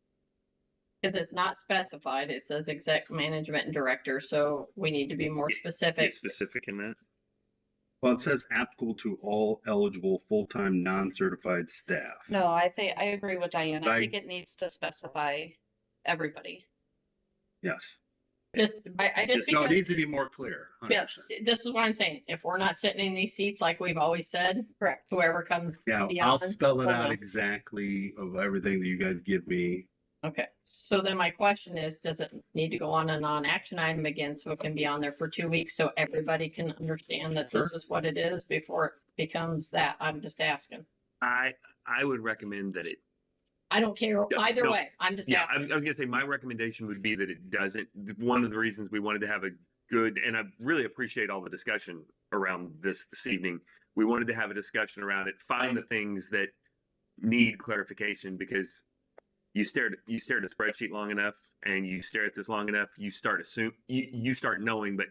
If it's not specified, it says exec management and director, so we need to be more specific. Be specific in that. Well, it says applicable to all eligible full-time non-certified staff. No, I agree with Diane. I I- think it needs to specify everybody. Yes. I just No, it because, needs to be more clear. 100%. yes, this is what I'm saying. If we're not sitting in these seats like we've always said, Correct. whoever comes Yeah, I'll beyond. spell it hold out on. exactly of everything that you guys give me. Okay, so then my question is, does it need to go on a non-action item again, so it can be on there for 2 weeks, so everybody can understand that this is what it is before it becomes that? I'm just asking. I would recommend that it. I don't care Yeah, either no. way, I'm just Yeah, I asking. was gonna say my recommendation would be that it doesn't. One of the reasons we wanted to have a good, and I really appreciate all the discussion around this evening. We wanted to have a discussion around it, find the things that need clarification, because you stare at a spreadsheet long enough, and you stare at this long enough, you start knowing, but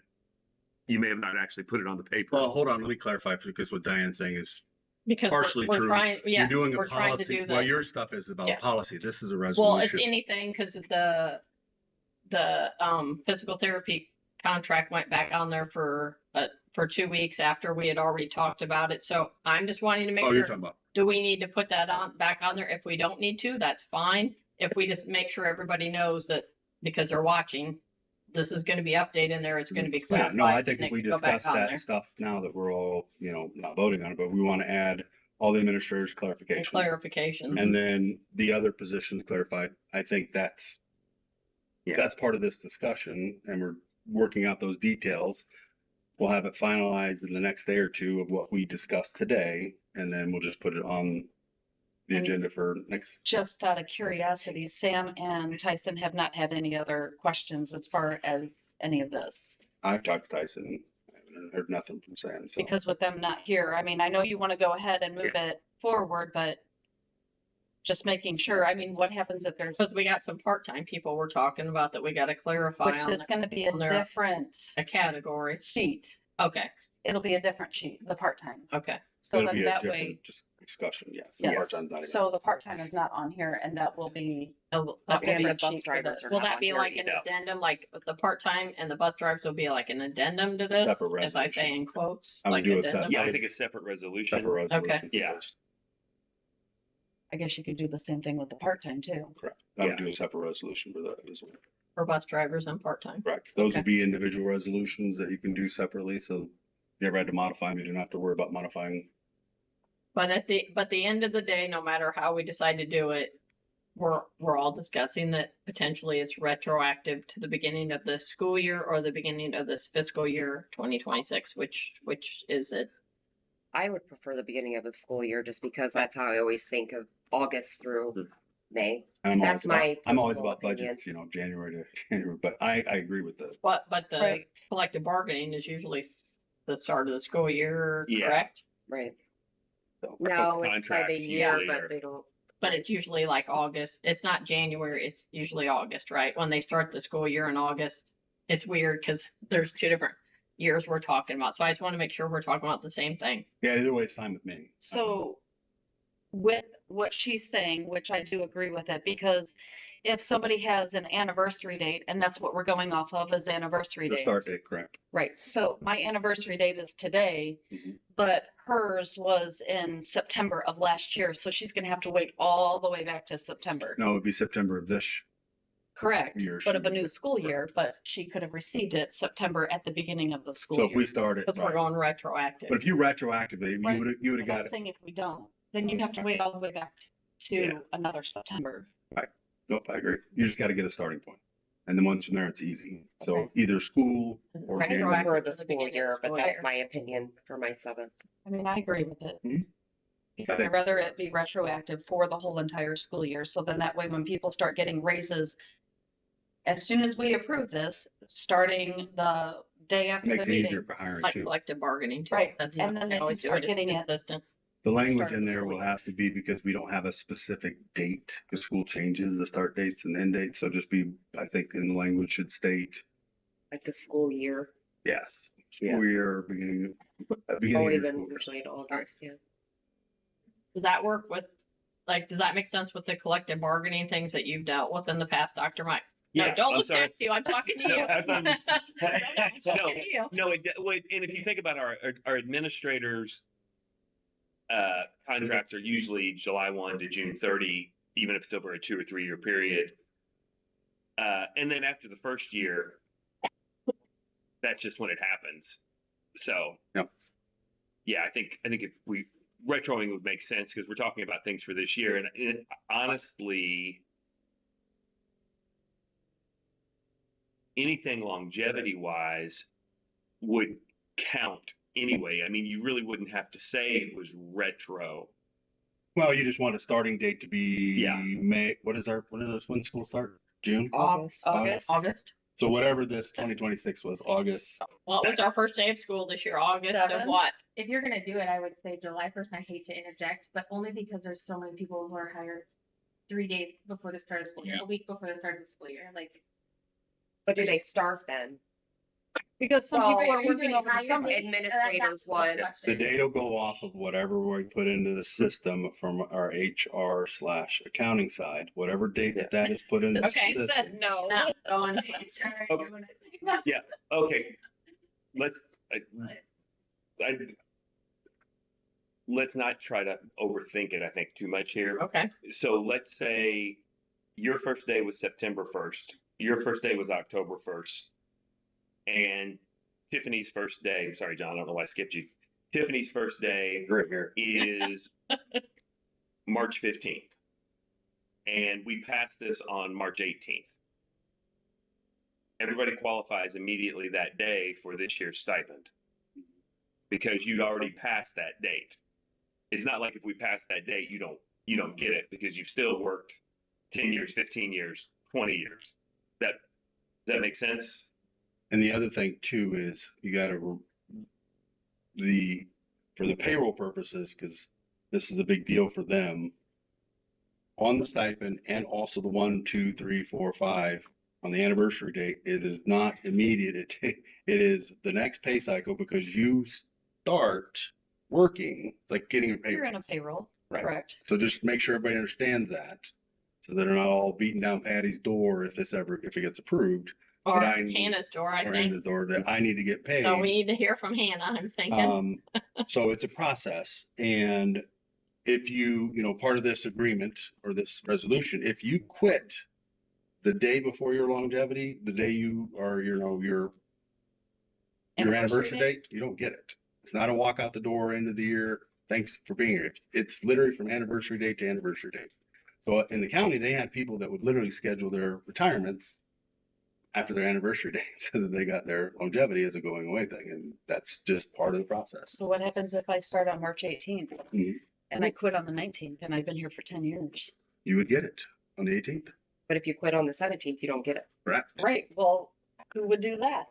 you may have not actually put it on the paper. Well, hold on, let me clarify, because what Diane's saying is Because partially we're true. trying, yeah, You're doing a we're trying to policy. do Well, the, your stuff is about Yeah. policy. This is a well, it's resolution. anything, because the physical therapy contract went back on there for 2 weeks after we had already talked about it. So I'm just wanting to make Oh, you're sure, talking about, do we need to put that back on there? If we don't need to, that's fine. If we just make sure everybody knows that, because they're watching, this is gonna be updated in there, it's gonna be yeah, clarified. no, I and think they if we can go back discuss on that there. stuff now that we're all, not voting on it, but we want to add all the administrators' And clarification. clarifications. And then the other positions clarified. I think that's part of this discussion, and we're working out those details. We'll have it finalized in the next day or two of what we discussed today, and then we'll just put it on the And- agenda for next. Just out of curiosity, Sam and Tyson have not had any other questions as far as any of this? I've talked to Tyson. I haven't heard nothing from Sam. So Because with them not here, I mean, I know you want to go ahead and move it forward, but just making sure, I mean, what happens if there's, Because we got some part-time people we're talking about that we gotta clarify which on is going to be a on their- different a category. sheet. Okay, It'll be a different sheet, the part-time. okay. So it'll then be a that different way, just discussion. Yes. yes. Part-time's not even- So the part-time is not on here and that will be That a will be And the different bus sheet for drivers this. are Will not that on be here like an either. addendum, like the part-time and the bus drivers will be like an addendum to this, Separate as I say resolution. in quotes? I would like do a addendum? Yeah, I think a separate resolution. Separate resolution. Yeah. I guess you could do the same thing with the part-time too. Correct. I would Yeah. do a separate resolution for that as well. For bus drivers and part-time. Correct. Those Okay. will be individual resolutions that you can do separately, so if you ever had to modify them, you don't have to worry about modifying. But at the end of the day, no matter how we decide to do it, we're all discussing that potentially it's retroactive to the beginning of this school year or the beginning of this fiscal year 2026, which is it? I would prefer the beginning of the school year just because that's how I always think of August through May. And That's my I'm always personal about opinion. budgets, January to January, but I agree with the, But the Right. collective bargaining is usually the start of the school year, Yeah. correct? Right. so. No, it's by the Contracts year, usually but are- they don't. But it's usually like August. It's not January, it's usually August, right? When they start the school year in August. It's weird because there's two different years we're talking about. So I just want to make sure we're talking about the same thing. Yeah, either way, it's fine with me. So with what she's saying, which I do agree with it, because if somebody has an anniversary date, and that's what we're going off of is anniversary The dates. start date, correct. Right, so my anniversary date is today, Mhm. but hers was in September of last year, so she's gonna have to wait all the way back to September. No, it would be September of this. Correct, year but she of a would new get- school year, but she could have received it September at the beginning of the school So year. if we start it, Because we're going retroactive. but if you retroactively, Right. you would have But got I'm it. saying if we don't, then you have to wait all the way back to Yeah. another September. Nope, I agree. You just got to get a starting point. And then once from there, it's easy. So Okay. either school or I January. prefer to the the school beginning of year, the but school that's year. my opinion for my 7th. I mean, I agree with it. Mhm. Because I'd rather it be retroactive for the whole entire school year, so then that way when people start getting raises, as soon as we approve this, starting the day after the Makes it easier meeting. for hiring Like too. collective bargaining too. Right, That's and how then I they can always do start it. It's getting it. consistent. The language start in the there school will year. have to be because we don't have a specific date, because school changes the start dates and end dates. So just be, I think in the language should state, Like the school year, yes, Yeah. school year, beginning of always your in school year. usually in August, yeah. Does that work with, like, does that make sense with the collective bargaining things that you've dealt with in the past, Dr. Mike? No, Yeah, don't I'm look sorry. at you. I'm talking to No, you. I'm I'm talking to you. No, and if you think about our administrators, contracts are usually July 1 to June 30, even if it's over a 2 or 3 year period. And then after the first year, that's just when it happens. So, Yep. yeah, I think if we retroing would make sense because we're talking about things for this year. And honestly, anything longevity wise would count anyway. I mean, you really wouldn't have to say it was retro. Well, you just want a starting date to be Yeah. May. When school start? June? August. August. So whatever this 2026 was, August. Well, it was our first day of school this year, August of 7th? what? If you're gonna do it, I would say July 1st. I hate to interject, but only because there's so many people who are hired 3 days before the start of school year, a week before the start of the school year, like. But do they start then? Because some Well, people are Are you working doing over the higher summer. dates? Administrators one. The data will go off of whatever we put into the system from our HR/accounting side, whatever date that is put in the Okay. system. Said no. Not going. Yeah, okay. Let's, let's not try to overthink it, I think, too much here. Okay. So let's say your first day was September 1st, your first day was October 1st, and Tiffany's first day, sorry, John, I don't know why I skipped you. Tiffany's first day Right here. is March 15th. And we pass this on March 18th. Everybody qualifies immediately that day for this year's stipend because you'd already passed that date. It's not like if we pass that date, you don't get it because you've still worked 10 years, 15 years, 20 years. Does that make sense? And the other thing too is you got to for the payroll purposes, because this is a big deal for them on the stipend and also the 1, 2, 3, 4, 5 on the anniversary date. It is not immediate. It is the next pay cycle because you start working, like getting a pay You're in a raise. payroll, Right. correct? So just make sure everybody understands that, so they're not all beating down Patty's door if it gets approved. Or But I need- Hannah's door, I or think. Hannah's door that I need to get paid. So we need to hear from Hannah, I'm thinking. So it's a process. And if part of this agreement or this resolution, if you quit the day before your longevity, the day you are, your anniversary date, you don't get it. It's not a walk out the door end of the year. Thanks for being here. It's literally from anniversary date to anniversary date. So in the county, they had people that would literally schedule their retirements after their anniversary date so that they got their longevity as a going away thing. And that's just part of the process. So what happens if I start on March 18th Mhm. and I quit on the 19th and I've been here for 10 years? You would get it on the 18th. But if you quit on the 17th, you don't get it. Correct. Right, well, who would do that?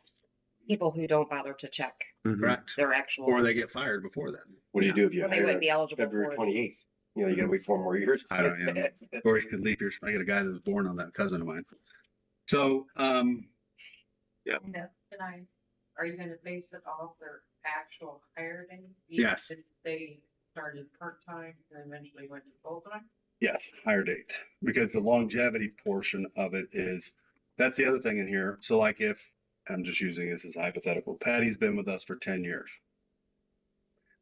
People who don't bother to check Correct. their actual. Or they get fired before then. What do you do if you Well, they hire wouldn't be eligible February for it. 28th? You gotta wait 4 more years. I don't know. Or you could leave your, I got a guy that was born on that, cousin of mine. So, Are you gonna base it off their actual hiring? Yes. If they started part-time and eventually went to full-time? yes, higher date, because the longevity portion of it that's the other thing in here. So like if, I'm just using this as hypothetical, Patty's been with us for 10 years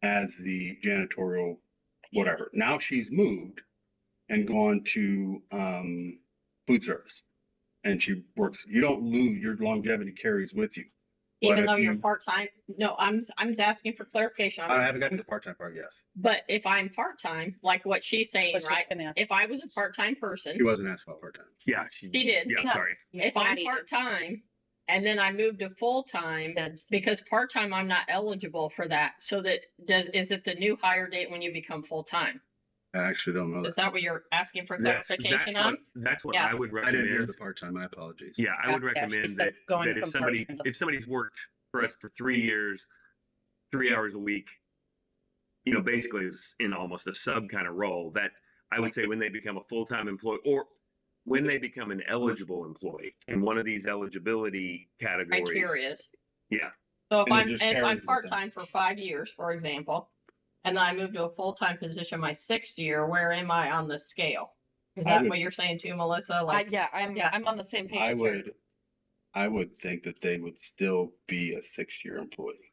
as the janitorial, whatever. Now she's moved and gone to food service and she works. You don't lose, your longevity carries with you. Even But though if you're you- part-time, no, I'm just asking for clarification. I haven't gotten to the part-time part, yes. But if I'm part-time, like what she's saying, What's right? gonna ask? If I was a part-time person, She wasn't asking about part-time. Yeah. she did. Yeah, sorry. If I'm part-time and then I move to full-time, That's- because part-time, I'm not eligible for that. So is it the new hire date when you become full-time? I actually don't know Is that. that what you're asking for That's clarification on? what Yeah. I would I didn't hear recommend. the part-time, my apologies. Yeah, I would Yeah, she recommend said that, going that from part-time to- if somebody's worked for us for 3 years, 3 hours a week, basically is in almost a sub kind of role, that I would say when they become a full-time employee or when they become an eligible employee in one of these eligibility categories. Criteria. Yeah. So if And it I'm just if carries I'm with them. part-time for 5 years, for example, and then I move to a full-time position my 6th year, where am I on the scale? Is I that would- what you're saying too, Melissa? Like, I'm on the same page as her. I would think that they would still be a 6-year employee.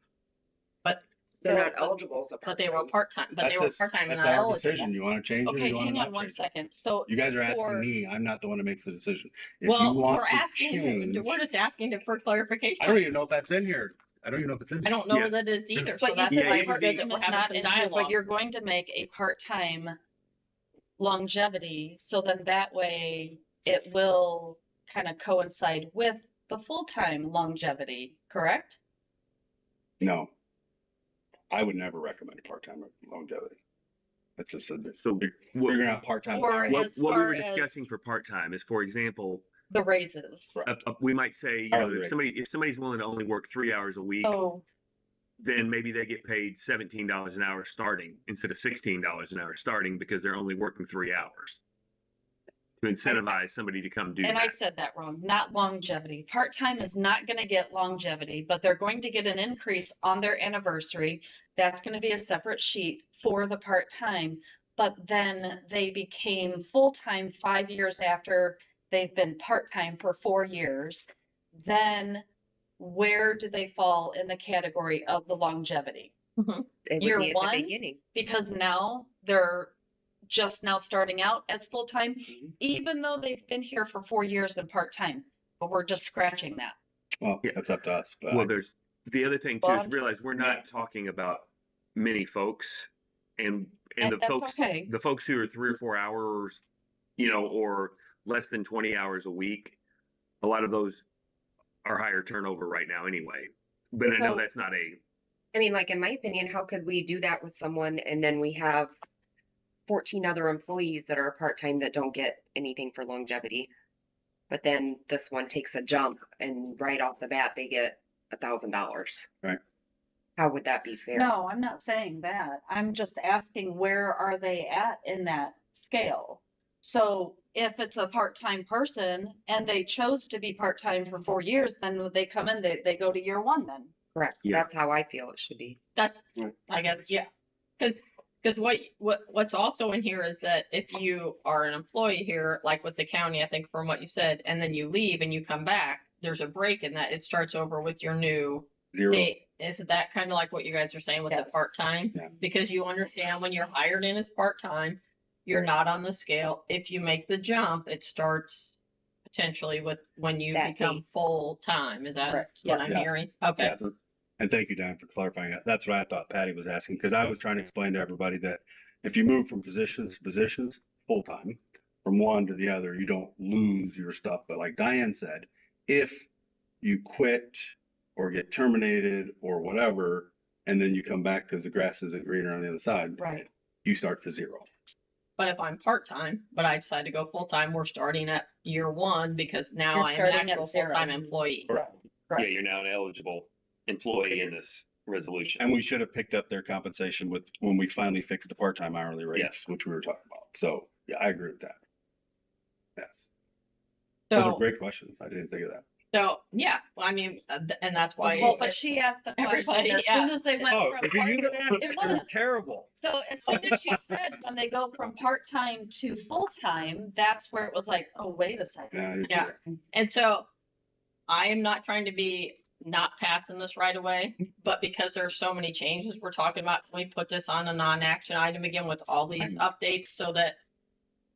They're not eligible as a but they were part-time. part-time, but they were part-time and That's not our eligible. decision. You want to change it or Okay, you want to hang not on one change it? second. So You guys are asking for- me. I'm not the one that makes the decision. If Well, you want we're to asking, change, we're just asking for clarification. I don't even know if that's in here. I don't even know if it's in I here. don't know Yeah. that it's either, so But you that's said why it it's would good be- that we're it's having not some in here, but dialogue. you're going to make a part-time longevity, so then that way it will kind of coincide with the full-time longevity, correct? No. I would never recommend part-time longevity. That's just So figuring out part-time. Or hours. as what we far were as- discussing for part-time is, for example, The raises. Right. we might say, Hourly rates. if somebody's willing to only work 3 hours a week, Oh, then maybe they get paid $17 an hour starting instead of $16 an hour starting because they're only working 3 hours. to incentivize somebody to come do And that. I said that wrong, not longevity. Part-time is not going to get longevity, but they're going to get an increase on their anniversary. That's going to be a separate sheet for the part-time. But then they became full-time 5 years after they've been part-time for 4 years. Then where do they fall in the category of the longevity? It would Year be at one? the beginning. Because now they're just now starting out as full-time, even though they've been here for 4 years and part-time, but we're just scratching that. Well, Yeah. that's up to us, but Well, there's the other thing too Well, is realize we're not talking about many folks, and And the that's folks okay. the folks who are 3 or 4 hours, or less than 20 hours a week, a lot of those are higher turnover right now anyway. But I know So- that's not a I mean, like, in my opinion, how could we do that with someone and then we have 14 other employees that are part-time that don't get anything for longevity? But then this one takes a jump and right off the bat, they get $1,000. Right. How would that be fair? No, I'm not saying that. I'm just asking where are they at in that scale? So if it's a part-time person and they chose to be part-time for 4 years, then they come in, they go to year one then. Correct. Yeah. That's how I feel it should be. That's, Yeah. I guess, yeah. Because what's also in here is that if you are an employee here, like with the county, I think from what you said, and then you leave and you come back, there's a break in that it starts over with your new zero. date. Isn't that kind of like what you guys are saying with the Yes. part-time? Yeah. Because you understand when you're hired in as part-time, you're not on the scale. If you make the jump, it starts potentially with when you That become date. full-time. Is that Correct. what Yes. I'm Yeah. hearing? Okay. Yes. And thank you, Dan, for clarifying that. That's what I thought Patty was asking, because I was trying to explain to everybody that if you move from positions to positions, full-time, from one to the other, you don't lose your stuff. But like Diane said, if you quit or get terminated or whatever, and then you come back because the grass isn't greener on the other side, Right. you start to zero. But if I'm part-time, but I decide to go full-time, we're starting at year one because now You're I am an starting at actual zero. full-time employee. Correct. yeah, you're now an eligible employee in this resolution. And we should have picked up their compensation with when we finally fixed the part-time hourly rates, Yes. which we were talking about. So yeah, I agree with that. Yes. Those are So, great questions. I didn't think of that. so, yeah, well, I mean, and that's why. Well, but she asked the question Everybody, as soon as they went Oh, from if you part, had asked, it it was was. terrible. So as soon as she said when they go from part-time to full-time, that's where it was like, oh, wait a second. Yeah, you're Yeah. correct. And so I am not trying to be not passing this right away, but because there's so many changes we're talking about, can we put this on a non-action item again with all these updates so that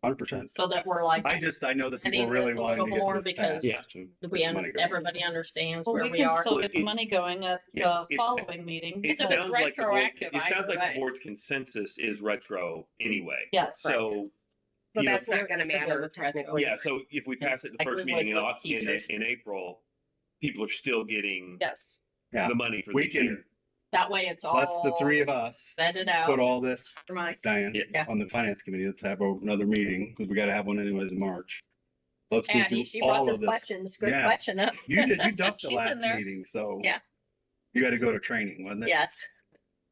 100%. we're like, I know that people Ending really this a wanted to little more get this because passed. to we, get money going. everybody understands Well, where we we can are. still get the It- money going at yeah, the it's- following meeting. It If it's sounds like the board, retroactive, it sounds either like way. the board's consensus is retro anyway. Yes. So, So you know, that's not gonna matter Because technically. yeah, so if we pass it the Like first we meeting in, would with teachers. in April, people are still getting Yes. Yeah. the money for We this can, year. That way it's all. let's the three of us Vetted out. put all this, for my- Diane, Yeah. on the finance committee. Let's have another meeting because we got to have one anyways in March. Let's go Patty, through she brought all this of this. question. It's a good Yeah. question. Huh? You did, you ducked the She's in last there. meeting, so Yeah. you got to go to training, wasn't it? Yes.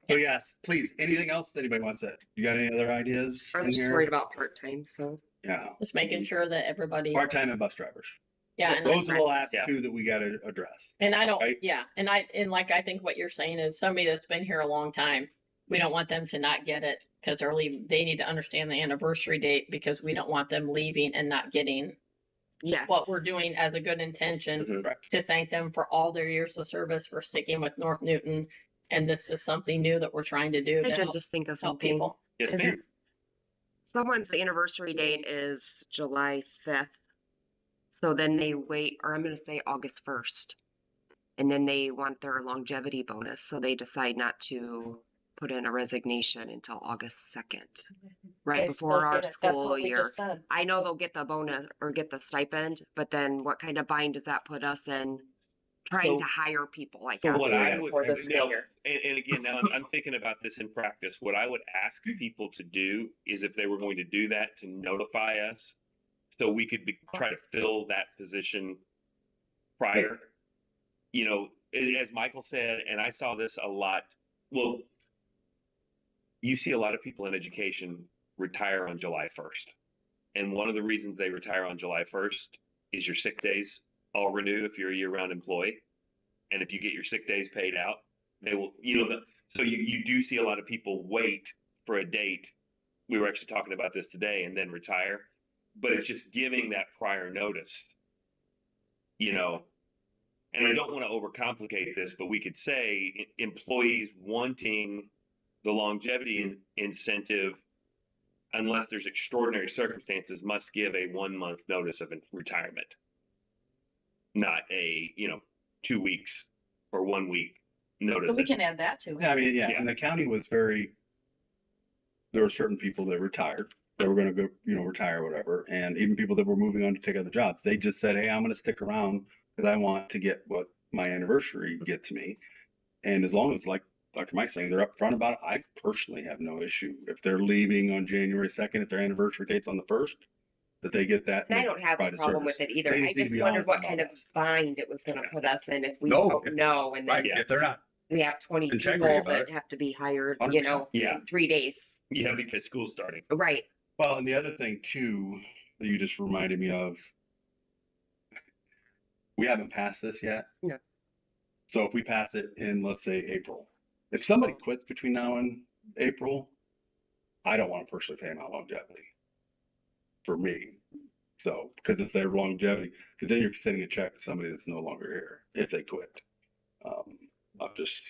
So yes, please, anything else that anybody wants to, you got any other ideas I'm in just here? worried about part-time, so. Yeah, Just making sure that everybody. part-time and bus drivers. Yeah. And Those are the last Yeah. two that we got to address. And I don't, Right. yeah, and I think what you're saying is somebody that's been here a long time, we don't want them to not get it because they're leaving. They need to understand the anniversary date because we don't want them leaving and not getting Yes. what we're doing as a good intention Correct. to thank them for all their years of service, for sticking with North Newton. And this is something new that we're trying to do I to did help, just think of help something. people. Yes, Is ma'am. Someone's anniversary date is July 5th. So then they wait, or I'm going to say August 1st. And then they want their longevity bonus. So they decide not to put in a resignation until August 2nd, right They before still our get it. That's school what we year. just said. I know they'll get the bonus or get the stipend, but then what kind of bind does that put us in trying So- to hire people, I So guess, what I would, for this now, year? and again, now I'm thinking about this in practice. What I would ask people to do is if they were going to do that, to notify us so we could try to fill that position prior. You know, as Michael said, and I saw this a lot. Well, you see a lot of people in education retire on July 1st. And one of the reasons they retire on July 1st is your sick days all renew if you're a year-round employee. And if you get your sick days paid out, they will, so you do see a lot of people wait for a date. We were actually talking about this today and then retire, but it's just giving that prior notice, and I don't want to overcomplicate this, but we could say employees wanting the longevity incentive, unless there's extraordinary circumstances, must give a 1 month notice of retirement, not a 2 weeks or 1 week notice. So we can add that to it. Yeah, I mean, Yeah. and the county was very, there were certain people that retired, that were going to go, retire or whatever. And even people that were moving on to take other jobs, they just said, hey, I'm going to stick around because I want to get what my anniversary gets me. And as long as, like Dr. Mike's saying, they're upfront about it, I personally have no issue. If they're leaving on January 2nd, if their anniversary date's on the 1st, that they get that. And I don't have a provide problem service. with it either. They I just need to just be wondered honest what about kind of that. bind it was gonna put us in if we No, don't know, and then Right, if they're not, we have 20 integrity people about that it. have to be hired, 100%. Yeah. in 3 days. Yeah, because school's starting. Right. well, and the other thing too, that you just reminded me of, we haven't passed this yet. No. So if we pass it in, let's say, April, if somebody quits between now and April, I don't want to personally pay them out longevity for me. So, because it's their longevity, because then you're sending a check to somebody that's no longer here if they quit. I'm just,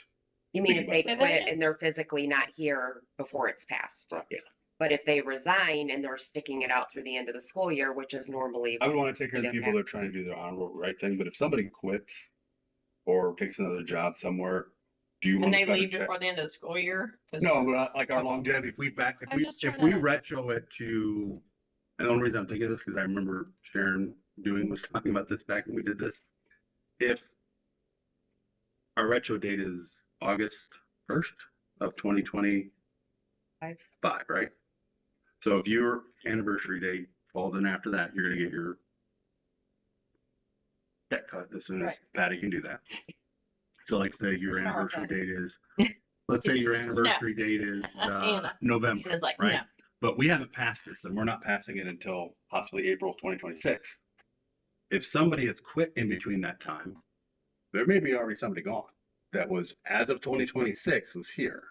You mean if they Say that quit again? and they're physically not here before it's passed? Yeah. But if they resign and they're sticking it out through the end of the school year, which is normally, I would want to take care of the Okay. people that are trying to do their honorable right thing. But if somebody quits or takes another job somewhere, do you And want to they cut a leave check? before the end of the school year? 'Cause- No, but like our longevity, if we I'm just if trying we to- retro it to, and the only reason I'm thinking of this because I remember Sharon was talking about this back when we did this. If our retro date is August 1st of 2025, right? So if your anniversary date falls in after that, you're gonna get your check cut as soon as Patty can do that. So like say your anniversary date is, let's say your anniversary date is Anna. November, It's like, right? no. But we haven't passed this, and we're not passing it until possibly April 2026. If somebody has quit in between that time, there may be already somebody gone that was, as of 2026, was here.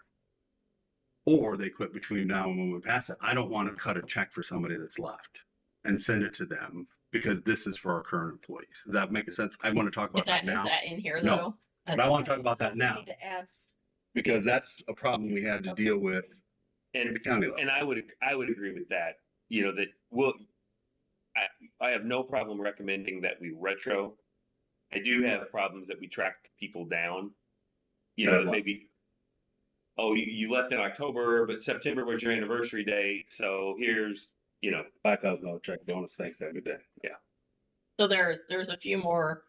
Or they quit between now and when we pass it. I don't want to cut a check for somebody that's left and send it to them because this is for our current employees. Does that make sense? I want to talk Is about that that, is now. that in here No. though? But I want to talk about So that we now need to add because that's a problem we had to deal with at And the county level. And I would agree with that. That I have no problem recommending that we retro. I do have problems that we track people down. That maybe, oh, you left in October, but September was your anniversary date, so here's, $5,000 check bonus. Thanks. Have a good day. So there's a few more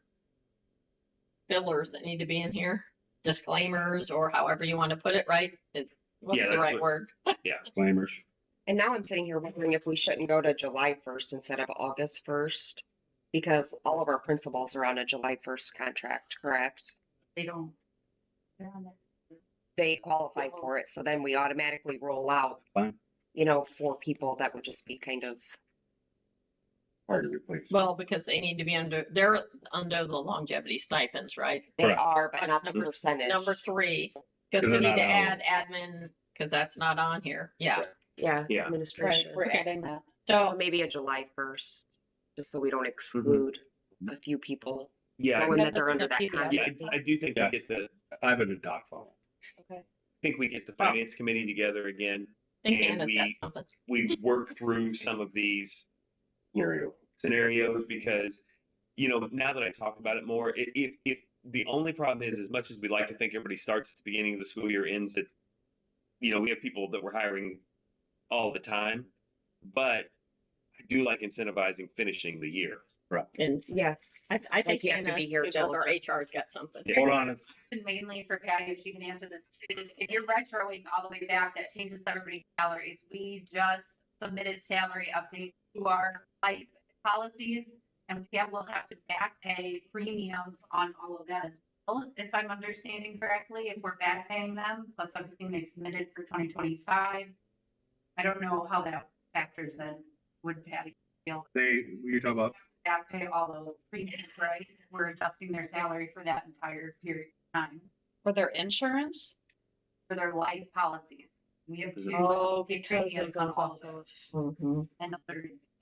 fillers that need to be in here, disclaimers or however you want to put it, right? What's Yeah, the that's right what- word? Disclaimers. and now I'm sitting here wondering if we shouldn't go to July 1st instead of August 1st, because all of our principals are on a July 1st contract, correct? They don't. They're on there. They qualify for it, so then we automatically roll out, Fine. 4 people that would just be kind of, Hard to replace. Well, because they need to be they're under the longevity stipends, right? they Correct. are, but not the Number- percentage. Number 3, because They're we need not to on. add admin, because that's not on here. Yeah. Yeah, Yeah. Right, administration. we're Okay. adding that. So So maybe a July 1st, just so we don't exclude a few people, yeah, knowing Yeah, that they're this is under a that PDF. contract. yeah. I do think Yes. we get I have it in doc file. Okay. I think we get the finance committee together again. I think And Anna's got something. We work through some of these scenarios because, now that I talk about it more, if the only problem is, as much as we like to think everybody starts at the beginning of the school year, ends at, we have people that we're hiring all the time, but I do like incentivizing finishing the year. And Yes. I think you have to Anna, be here who does till our HR's got something. Yeah. Hold on. Mainly for Patty, if she can answer this, if you're retroing all the way back, that changes everybody's salaries. We just submitted salary updates to our life policies, and we'll have to back pay premiums on all of that as well, if I'm understanding correctly, if we're back paying them, plus everything they've submitted for 2025. I don't know how that factors in. would Patty feel you talk about, back pay all those premiums, right? We're adjusting their salary for that entire period of time For their insurance? for their life policies. We have two. Oh, because premiums it goes on all off of those. of. Mhm. And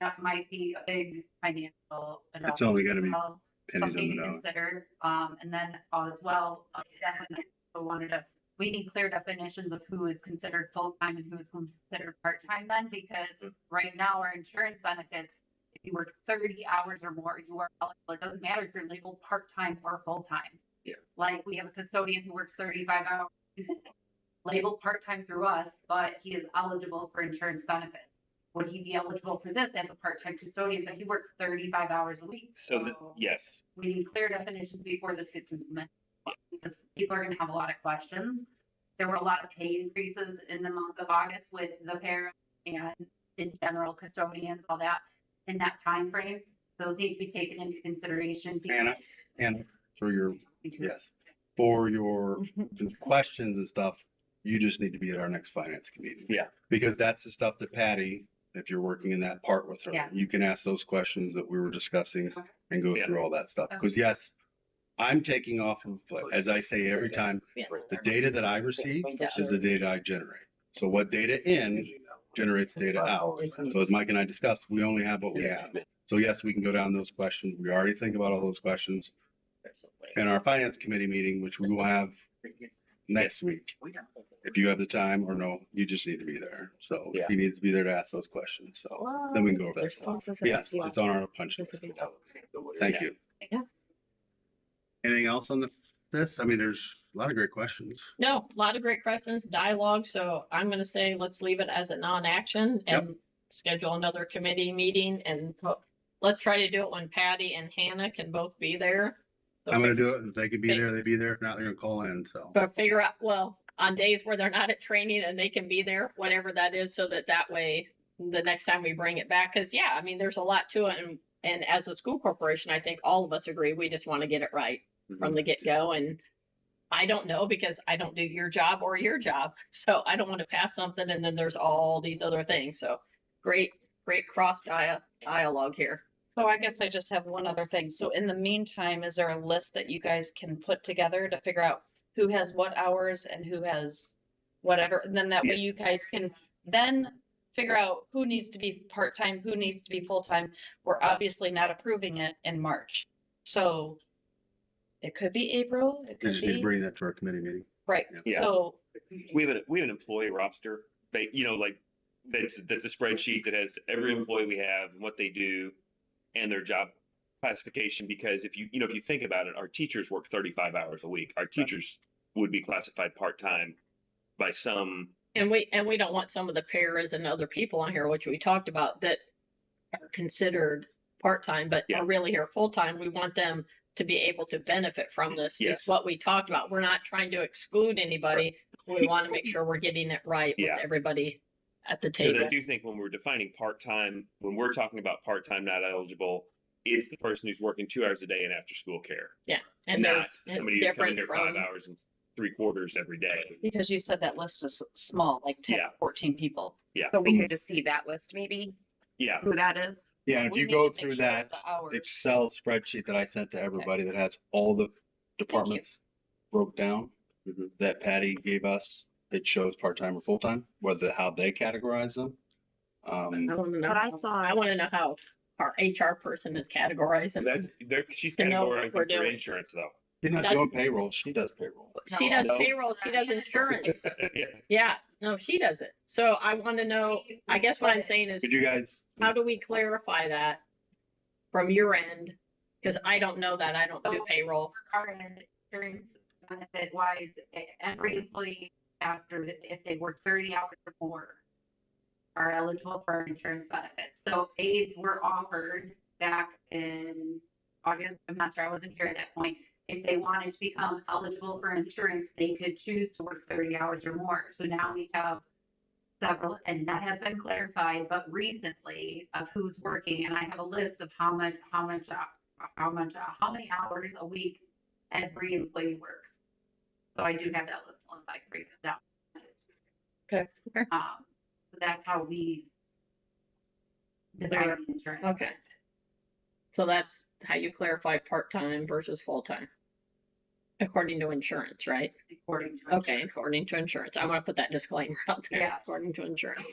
that might be a big financial adjustment. it's only gonna be Well, pennies on something the to dollar. consider, and then as well, definitely wanted to, we need clear definitions of who is considered full-time and who is considered part-time then, because right now our insurance benefits, if you work 30 hours or more, you are eligible. It doesn't matter if you're labeled part-time or full-time. Yeah. Like we have a custodian who works 35 hours, labeled part-time through us, but he is eligible for insurance benefits. Would he be eligible for this as a part-time custodian, but he works 35 hours a week? Yes. We need clear definitions before this gets implemented, because people are gonna have a lot of questions. There were a lot of pay increases in the month of August with the parents and in general custodians, all that, in that time frame. Those need to be taken into consideration. And for your, yes, for your questions and stuff, you just need to be at our next finance committee. Yeah. Because that's the stuff that Patty, if you're working in that part with her, Yeah. you can ask those questions that we were discussing and go Yeah. through all that stuff. Because yes, I'm taking off of, as I say every time, Yeah. the data that I receive is the data I generate. So what data in generates data out. So as Mike and I discussed, we only have what we have. So yes, we can go down those questions. We already think about all those questions in our finance committee meeting, which we will have next week. If you have the time or no, you just need to be there. So Yeah. he needs to be there to ask those questions. So then we can go over that stuff. Yes, it's on our punch list. Thank you. Yeah. Anything else on this? I mean, there's a lot of great questions. No, a lot of great questions, dialogue, so I'm gonna say let's leave it as a non-action and schedule another committee meeting and let's try to do it when Patty and Hannah can both be there. So I'm gonna do it. If they can be there, they be there. If not, they're gonna call in. So. But figure out, well, on days where they're not at training and they can be there, whatever that is, so that way, the next time we bring it back, cause yeah, I mean, there's a lot to it and as a school corporation, I think all of us agree, we just wanna get it right from the get-go and I don't know because I don't do your job or your job. So I don't want to pass something and then there's all these other things. So great cross dialogue here. So I guess I just have one other thing. So in the meantime, is there a list that you guys can put together to figure out who has what hours and who has whatever? And then that way you guys can then figure out who needs to be part-time, who needs to be full-time. We're obviously not approving it in March. So it could be April, it You could just need to be, bring that to our committee meeting. right. Yeah. So We have an employee roster. They, like that's a spreadsheet that has every employee we have and what they do and their job classification. Because if you think about it, our teachers work 35 hours a week. Our teachers would be classified part-time by some. And we don't want some of the paras and other people on here, which we talked about, that are considered part-time, but are really here full-time. We want them to be able to benefit from this. Yes. Is what we talked about. We're not trying to exclude anybody. We want to make sure we're getting it right with everybody at the Because table. I do think when we're defining part-time, when we're talking about part-time not eligible, it's the person who's working 2 hours a day in after-school care. Yeah, and not there's somebody who's coming different there from 5 hours and 3/4 every day. because you said that list is small, like 10, 14 people. Yeah. So we could just see that list maybe, Yeah. who that is. Yeah, and if We you need go to make through sure that the hours- Excel spreadsheet that I sent to everybody that has all the departments broke down, that Patty gave us, it shows part-time or full-time, how they categorize them. I want to know. But I saw- I want to know how our HR person is categorized. And she's To know what categorizing we're for doing. insurance though. She's not That's- doing payroll, she does payroll. She does No. payroll, she does insurance. Yeah. Yeah, no, she does it. So I want to know, I guess what I'm saying is, Could you guys, how do we clarify that from your end? Because I don't know that, I don't do payroll. Our insurance benefit wise, every employee if they work 30 hours or more are eligible for insurance benefits. So aides were offered back in August. I'm not sure, I wasn't here at that point. If they wanted to become eligible for insurance, they could choose to work 30 hours or more. So now we have several, and that has been clarified, but recently of who's working, and I have a list of how many hours a week every employee works. So I do have that list once I break it down. Okay. So that's how we Divide the insurance. Okay. So that's how you clarify part-time versus full-time. According to insurance, right? According to. Okay, according to insurance. I want to put that disclaimer out there, Yeah. according to insurance.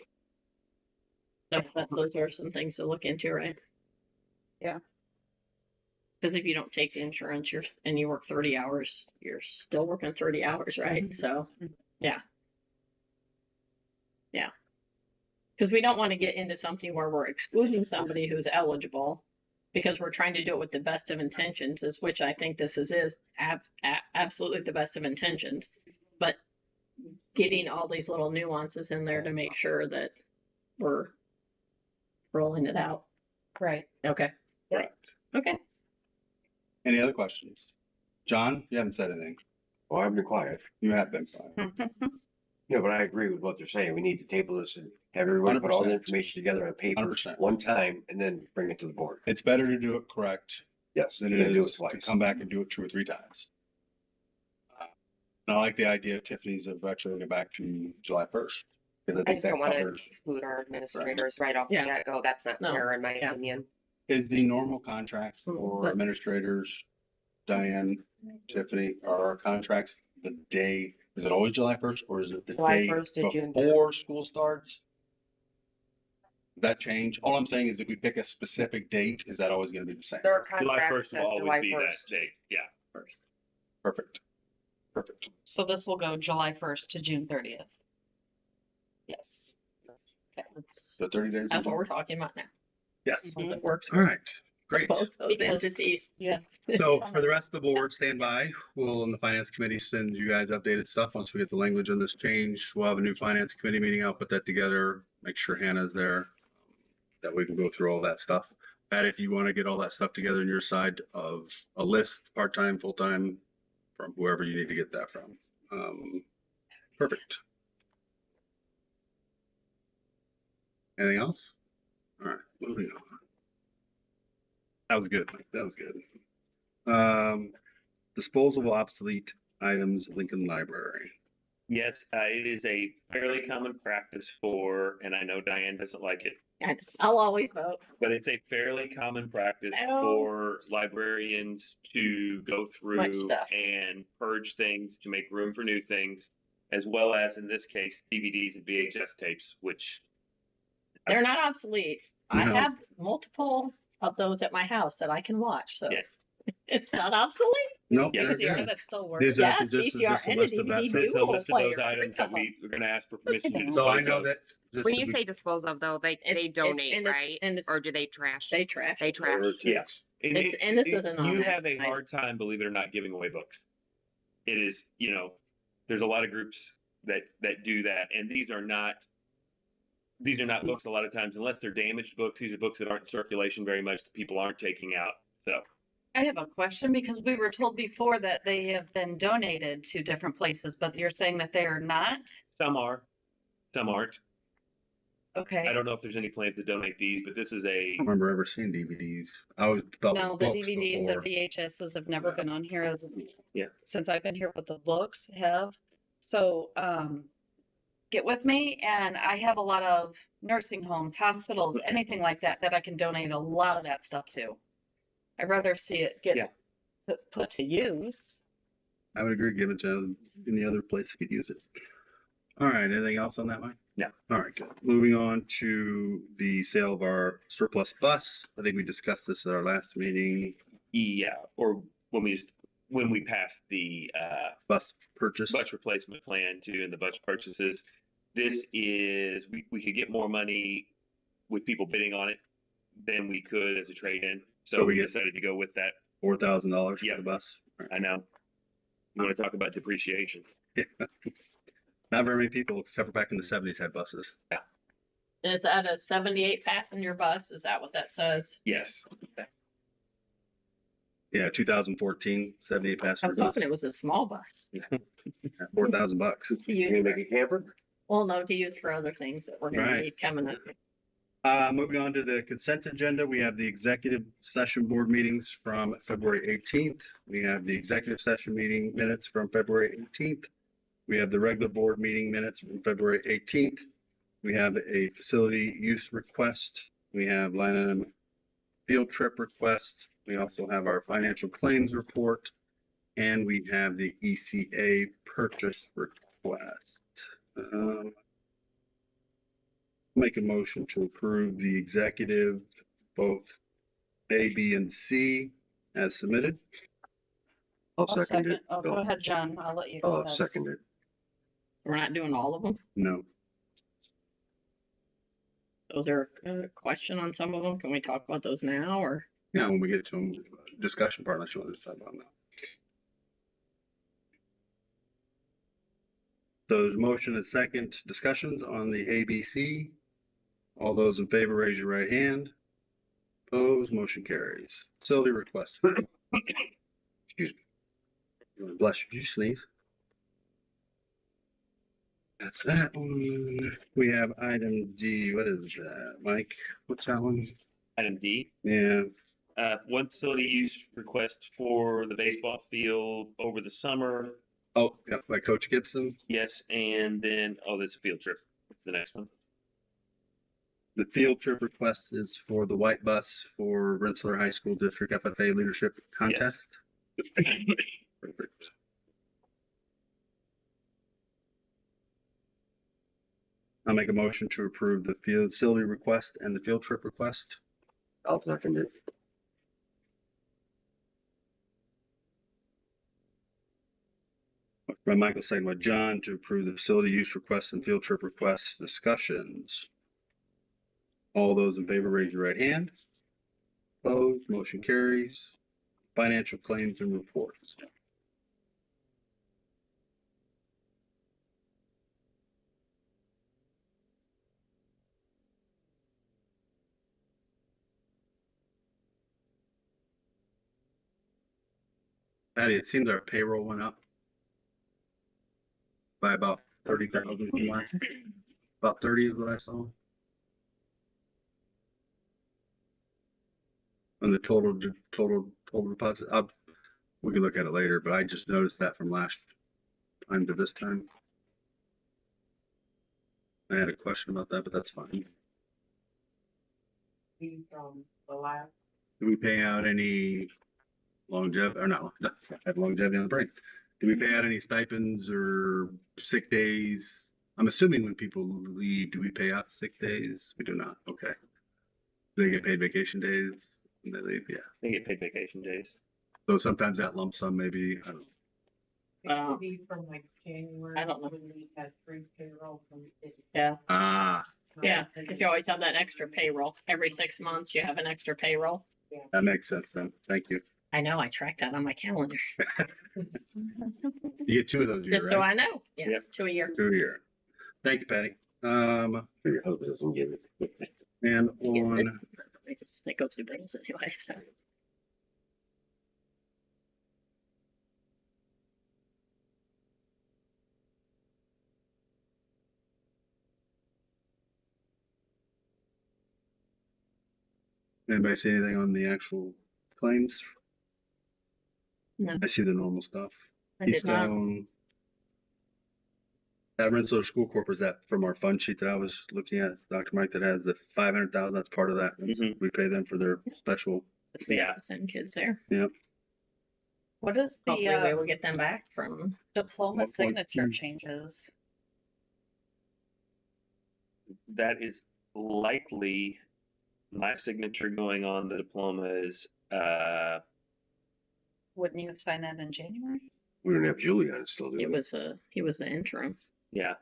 Those are some things to look into, right? Yeah. Because if you don't take the insurance, and you work 30 hours, you're still working 30 hours, right? So, yeah. Yeah. Because we don't want to get into something where we're excluding somebody who's eligible because we're trying to do it with the best of intentions, which I think this is absolutely the best of intentions. But getting all these little nuances in there to make sure that we're rolling it out. Right. Okay. Correct. Okay. Any other questions? John, you haven't said anything. Well, I've been quiet. You have been fine. No, but I agree with what they're saying. We need to table this and have everybody put all the 100%. information together on paper 100%. one time and then bring it to the board. It's better to do it correct Yes, than than it do it is to twice. come back and do it 2 or 3 times. And I like the idea of Tiffany's of retroing it back to July 1st. Because I I think just that don't want to covers. exclude our administrators right off the Yeah. get-go. That's not No. fair in my Yeah. opinion. Is the normal contracts for But- administrators, Diane, Tiffany, are our contracts the day, is it always July 1st or is it the July day 1st to June 3rd. before school starts? Does that change? All I'm saying is if we pick a specific date, is that always going to be the same? Their July contract 1st will says July always be that 1st. date. Yeah. Perfect. Perfect. So this will go July 1st to June 30th. Yes. Okay, So 30 days. that's what we're talking about now. Yes. So that works All right. Great. for both those Because- entities. Yeah. So for the rest of the board, stand by. We'll, in the finance committee, send you guys updated stuff. Once we get the language on this change, we'll have a new finance committee meeting. I'll put that together, make sure Hannah's there, that we can go through all that stuff. Pat, if you want to get all that stuff together on your side of a list, part-time, full-time, from whoever you need to get that from. Perfect. Anything else? All right, moving on. That was good. That was good. Disposal of obsolete items, Lincoln Library. Yes, it is a fairly common practice for, and I know Diane doesn't like it, And I'll always vote. but it's a fairly common practice Oh. for librarians to go Much through stuff. and purge things to make room for new things, as well as in this case, DVDs and VHS tapes, which They're not obsolete. I No. have multiple of those at my house that I can watch, so Yeah. it's not obsolete. Nope. Yeah. they're VCR good. that still works. These are Yes, just VCR a and a list of that. DVD. this is a Dual list of those players. items that we're going to ask for permission to dispose So I know of. that. just When to you be- say dispose of though, they It's- donate, and it's- right? and it's- Or do they trash? They trash. They trash. Yeah. And, And this is an you automatic have a item. hard time, believe it or not, giving away books. It is, there's a lot of groups that do that, and these are not books a lot of times, unless they're damaged books. These are books that aren't in circulation very much that people aren't taking out. So I have a question because we were told before that they have been donated to different places, but you're saying that they are not? some are, some aren't. Okay. I don't know if there's any plans to donate these, but this is a I don't remember ever seeing DVDs. I always thought No, with the books DVDs before. and VHSs have never Yeah. been on here Yeah. since I've been here, but the books have. So, get with me, and I have a lot of nursing homes, hospitals, anything like that I can donate a lot of that stuff to. I'd rather see it Yeah. get put to use. I would agree, give it to any other place that could use it. All right, anything else on that, Mike? No. All right, good. Moving on to the sale of our surplus bus. I think we discussed this at our last meeting. or when we passed the Bus purchase. bus replacement plan too, and the bus purchases. This is, we could get more money with people bidding on it than we could as a trade-in. So So we we get- decided to go with that. $4,000 for Yeah. the bus. All right. I know. You want to talk about depreciation? Not very many people, except for back in the 70s, had buses. Is that a 78 passenger bus? Is that what that says? Yes. Yeah, 2014, 78 I passenger was bus. hoping it was a small bus. $4,000. To You gonna use, make a camper? well, no, to use for other things that we're gonna Right. need coming up. Moving on to the consent agenda, we have the executive session board meetings from February 18th. We have the executive session meeting minutes from February 18th. We have the regular board meeting minutes from February 18th. We have a facility use request We have line item field trip request. We also have our financial claims report, and we have the ECA purchase request. Make a motion to approve the executive, both A, B, and C as submitted. I'll I'll second it. Oh, go ahead, John. I'll let you go I'll ahead. second it. We're not doing all of them. No. Was there a question on some of them? Can we talk about those now or? Yeah, when we get to them, discussion part, unless you want to talk about that. So there's a motion and second discussions on the ABC. All those in favor, raise your right hand. Opposed, motion carries. Facility request. Excuse me. Bless you. Did you sneeze? That's that one. We have item D. What is that, Mike? What's that one? Item D, Yeah. one facility use request for the baseball field over the summer. Oh, yeah, by Coach Gibson. Yes, and then, oh, there's a field trip. What's the next one? The field trip request is for the white bus for Rensselaer High School District FFA Leadership Contest. Perfect. I'll make a motion to approve the facility request and the field trip request. I'll second it. By Michael, second by John, to approve the facility use requests and field trip requests. Discussions. All those in favor, raise your right hand. Opposed, motion carries. Financial claims and reports. Patty, it seems our payroll went up by about 30,000 from last. About 30 is what I saw. And the total deposit, we can look at it later, but I just noticed that from last time to this time. I had a question about that, but that's fine. From the last. Do we pay out any longevity, or not, I have longevity on the brain. Do we pay out any stipends or sick days? I'm assuming when people leave, do we pay out sick days? We do not. Okay. Do they get paid vacation days when they leave? Yeah. They get paid vacation days. So sometimes that lump sum maybe, I don't know. It could be from like January. I don't know. When we had free payroll from. Yeah. Ah, Yeah, because you always have that extra payroll. Every 6 months, you have an extra payroll. that makes sense then. Thank you. I know, I track that on my calendar. You get 2 of those a year, Just so right? I know. Yes, Yep. 2 a year. 2 a year. Thank you, Patty. Your husband doesn't get it. And He gets it. on, It goes to bills anyway, so. anybody see anything on the actual claims? No, I see the normal stuff. I did not. Keystone. That Rensselaer School Corp, is that from our fund sheet that I was looking at, Dr. Mike, that has the 500,000, that's part of that. Mhm. We pay them for their special, Yeah. Send kids there. What is Hopefully we the will get them back from, diploma 1.2. signature changes? That is likely my signature going on the diploma is, Wouldn't you have signed that in January? We don't have Julian still, do we? he was the interim. yeah.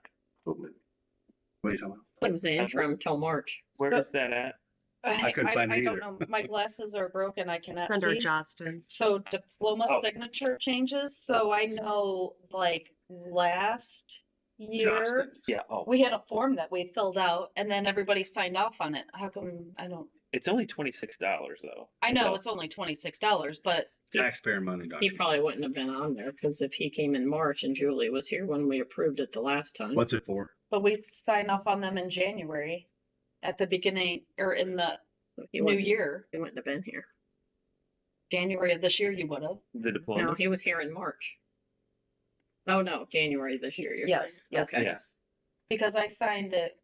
what are you talking about? He was the interim till March. Where So- is that at? I couldn't find it I don't either. know. My glasses are broken. I cannot It's under see. Justin's. So diploma Oh. signature changes. So I know like last year, Yeah, oh, we had a form that we filled out and then everybody signed off on it. How come I don't, it's only $26 though. I know So- it's only $26, but Taxpayer money, He Doctor. probably wouldn't have been on there, because if he came in March and Julie was here when we approved it the last time. What's it for? we signed off on them in January at the beginning or in the He new wouldn't, year. he wouldn't have been here. January of this year you would have. The diploma? No, he was here in March. Oh, no, January this year, you're Yes, saying? yes. Okay. Yeah. Because I signed it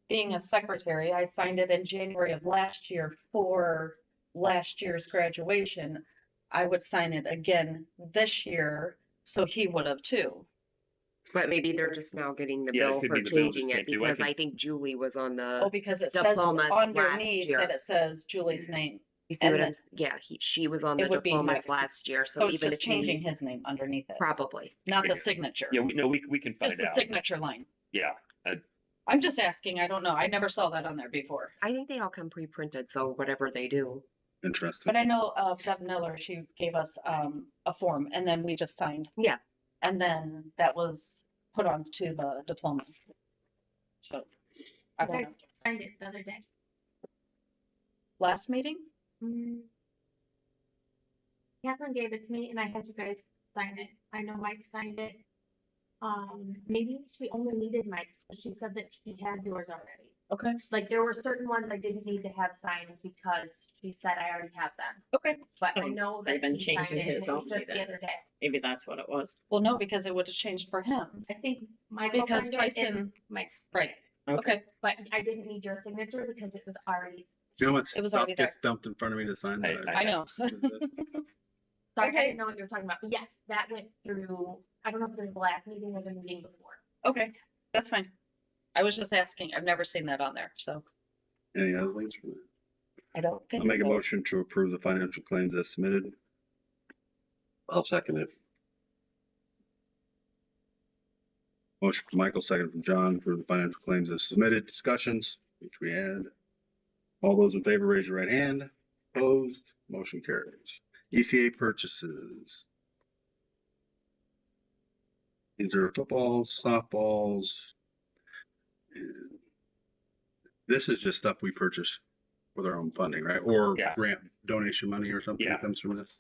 being a secretary, I signed it in January of last year for last year's graduation. I would sign it again this year, so he would have too. But maybe they're just now getting the Yeah, it bill could for be the bill changing just it came through. I because can- I think Julie was on Oh, the because it says diplomas last underneath year. that it says Julie's name. You see and what I'm, then yeah, she was on the it would be diplomas Mike's. last year, So so it's even just if changing you, his name underneath it, probably. not the signature. Yeah, we can find Just the out. signature line. Yeah, I'm just asking, I don't know. I never saw that on there before. I think they all come pre-printed, so whatever they do. Interesting. But I know Deb Miller, she gave us a form and then we just signed. Yeah. And then that was put onto the diploma. So, I You don't guys know. signed it the other day. Last meeting? Catherine gave it to me and I had you guys sign it. I know Mike signed it. Maybe she only needed Mike's, but she said that she had yours already. Okay. Like there were certain ones I didn't need to have signed because she said I already have them. Okay. But I Oh, know they've that been he signed changing it, and his it was only just the then. other day. Maybe that's what it was. Well, no, because it would have changed for him. I think Michael Because signed it and Tyson, Mike, right. Okay. Okay. but I didn't need your signature because it was already. You know what It was stuff already there. gets dumped in front of me to sign? that I know. Sorry, Okay. I didn't know what you were talking about. But yes, that went through. I don't know if it was the last meeting or the meeting before. Okay, that's fine. I was just asking. I've never seen that on there, so Any other links for that? I don't think I'll make a so. motion to approve the financial claims as submitted. I'll second it. Motion from Michael, second from John for the financial claims as submitted. Discussions, which we had. All those in favor, raise your right hand. Opposed, motion carries. ECA purchases. These are footballs, softballs. And this is just stuff we purchase with our own funding, right? Or Yeah. grant donation money or something Yeah. that comes from this.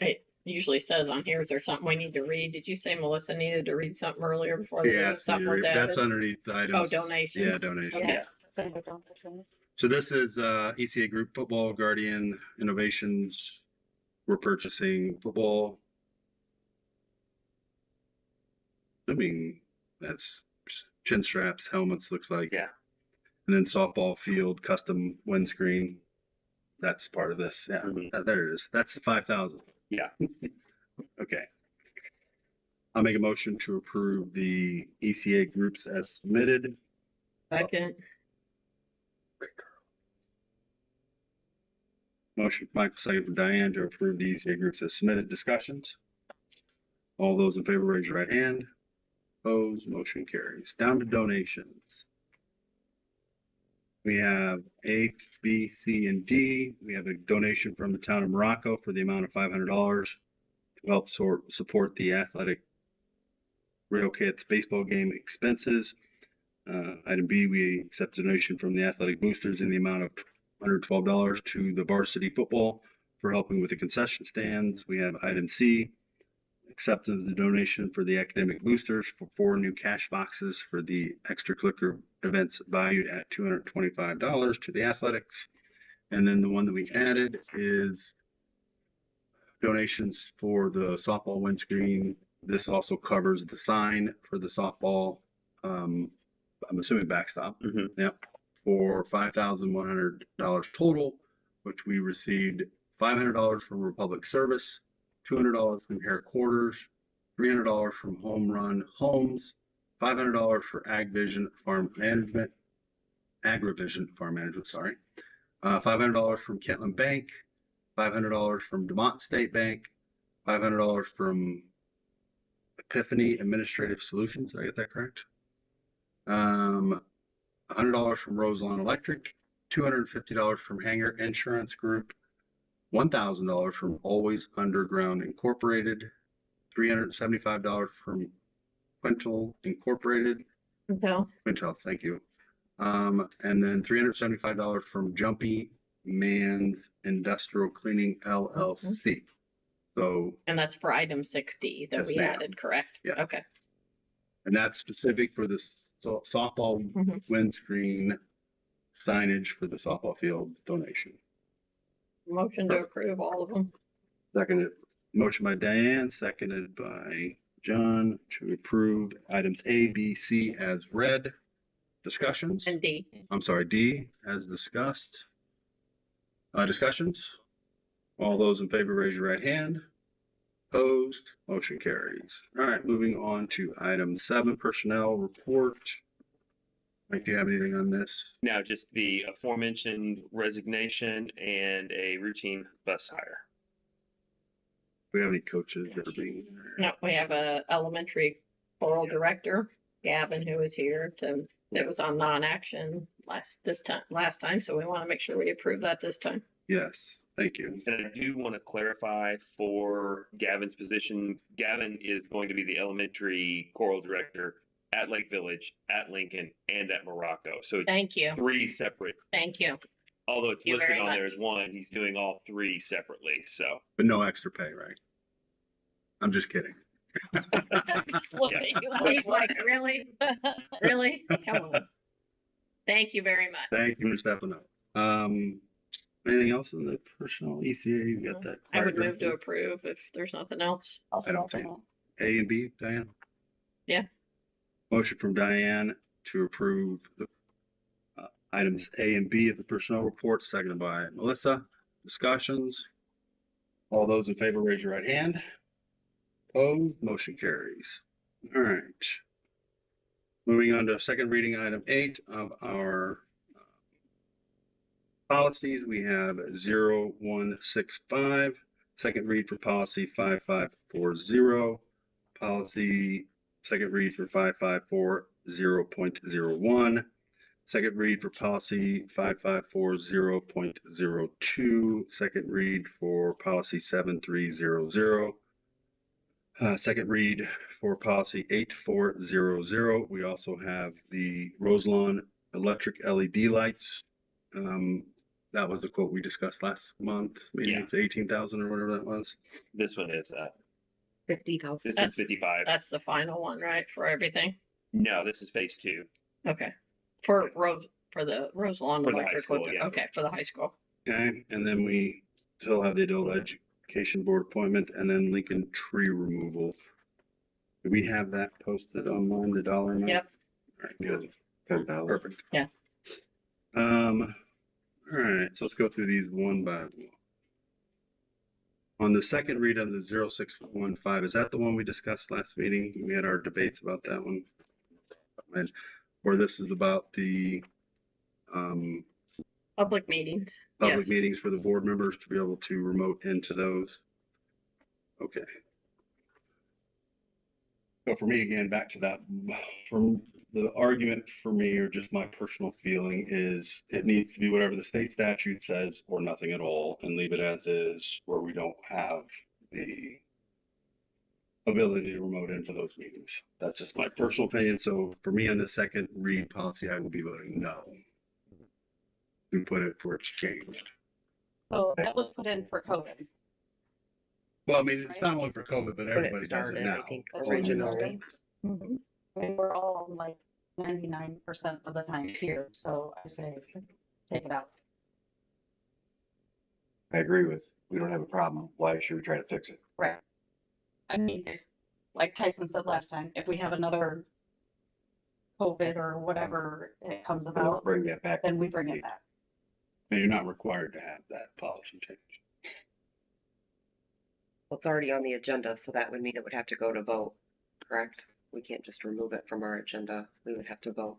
It usually says on here, is there something we need to read? Did you say Melissa needed to read something earlier before the meeting? Yes, Something was that's added? underneath the items. Oh, donations. Yeah, donations. Okay. Yeah. So we don't touch on this. So this is ECA Group Football Guardian Innovations. We're purchasing football. I mean, that's chin straps, helmets, looks like. Yeah. And then softball field, custom windscreen. That's part of this. Yeah, Mhm. there it is. That's the 5,000. Yeah. Okay. I'll make a motion to approve the ECA groups as submitted. Second. Motion from Michael, second from Diane to approve the ECA groups as submitted. Discussions? All those in favor, raise your right hand. Opposed, motion carries. Down to donations. We have A, B, C, and D. We have a donation from the town of Morocco for the amount of $500 to help support the athletic Rail Cats baseball game expenses. Item B, we accept a donation from the athletic boosters in the amount of $112 to the varsity football for helping with the concession stands. We have item C, acceptance of the donation for the academic boosters for 4 new cash boxes for the extra clicker events valued at $225 to the athletics. And then the one that we added is donations for the softball windscreen. This also covers the sign for the softball, I'm assuming backstop. Mm-hmm. Yep. For $5,100 total, which we received $500 from Republic Service, $200 from Hair Quarters, $300 from Home Run Homes, $500 for Agrivision Farm Management, sorry, $500 from Kentland Bank, $500 from Demont State Bank, $500 from Epiphany Administrative Solutions. Did I get that correct? $100 from Roselawn Electric, $250 from Hanger Insurance Group, $1,000 from Always Underground Incorporated, $375 from Quintal Incorporated. No. Quintal, thank you. And then $375 from Jumpy Man's Industrial Cleaning LLC. So, And that's for item 6D that Yes, we ma'am. added, correct? Yes. Okay. and that's specific for the softball Mhm. windscreen signage for the softball field donation. Motion to approve all of them. Second it. Motion by Diane, seconded by John to approve items A, B, C as read. Discussions? And D. I'm sorry, D, as discussed. Discussions? All those in favor, raise your right hand. Opposed? Motion carries. All right, moving on to item 7, personnel report. Mike, do you have anything on this? Now, just the aforementioned resignation and a routine bus hire. Do we have any coaches that are being? No, we have a elementary choral director, Gavin, who was here that was on non-action last time, so we want to make sure we approve that this time. Yes, thank you. And I do want to clarify for Gavin's position, Gavin is going to be the elementary choral director at Lake Village, at Lincoln, and at Morocco. So it's Thank you. 3 separate, Thank you. although it's Thank you listed very on there much. as one, he's doing all 3 separately. So But no extra pay, right? I'm just kidding. Just looked at you like, really? Really? Come on. Thank you very much. Thank you, Ms. Stefano. Anything else in the personnel ECA? You got that? I would move to approve if there's nothing else. I'll I don't second think- it. A and B, Diane? Yeah. Motion from Diane to approve the items A and B of the personnel report, seconded by Melissa. Discussions? All those in favor, raise your right hand. Opposed? Motion carries. All right. Moving on to second reading, item 8 of our policies, we have 0165. Second read for policy 5540. Policy second read for 5540.01. Second read for policy 5540.02. Second read for policy 7300. Second read for policy 8400. We also have the Roselawn electric LED lights. That was the quote we discussed last month, maybe Yeah. it's 18,000 or whatever that was. this one is 50,000. this is 55. That's the final one, right, for everything? No, this is phase 2. Okay. For the Roselawn For the high Electric. school, yeah. Okay, for the high school. Okay, and then we still have the adult education board appointment and then Lincoln tree removal. Do we have that posted online, the dollar amount? Yep. All right, good. $10,000. Perfect. Yeah. All right, so let's go through these one by one. On the second read of the 0615, is that the one we discussed last meeting? We had our debates about that one. And where this is about the Public meetings. public Yes. meetings for the board members to be able to remote into those. Okay. So for me, again, back to that, from the argument for me, or just my personal feeling, is it needs to be whatever the state statute says or nothing at all, and leave it as is, where we don't have the ability to remote into those meetings. That's just my personal opinion. So for me, on the second read policy, I will be voting no. We put it for exchange. So that was put in for COVID. Well, I mean, it's not only for COVID, but When it everybody does it started, now. I think, That's when it originally. started. I mean, we're all like 99% of the time here, so I say take it out. I agree with, we don't have a problem. Why should we try to fix it? Right. I mean, like Tyson said last time, if we have another COVID or whatever it comes We'll about, bring that back. then we bring it back. And you're not required to have that policy change. Well, it's already on the agenda, so that would mean it would have to go to vote, correct? We can't just remove it from our agenda. We would have to vote.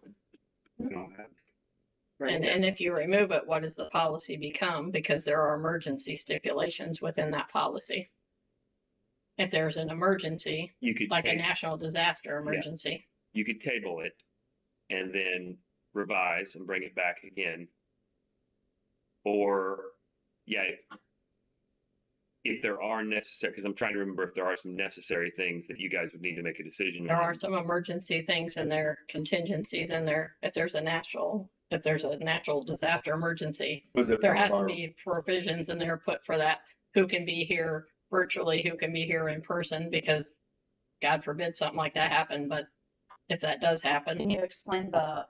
We don't have. Right? And if you remove it, what does the policy become? Because there are emergency stipulations within that policy. If there's an emergency, You could like a table- national disaster emergency. you could table it and then revise and bring it back again. Or, yeah, if there are necessary, because I'm trying to remember if there are some necessary things that you guys would need to make a decision There are on. some emergency things in there, contingencies in there. If there's a natural disaster emergency, Was it there part has of to our- be provisions in there put for that. Who can be here virtually, who can be here in person, because God forbid something like that happen, but if that does Can happen, you explain the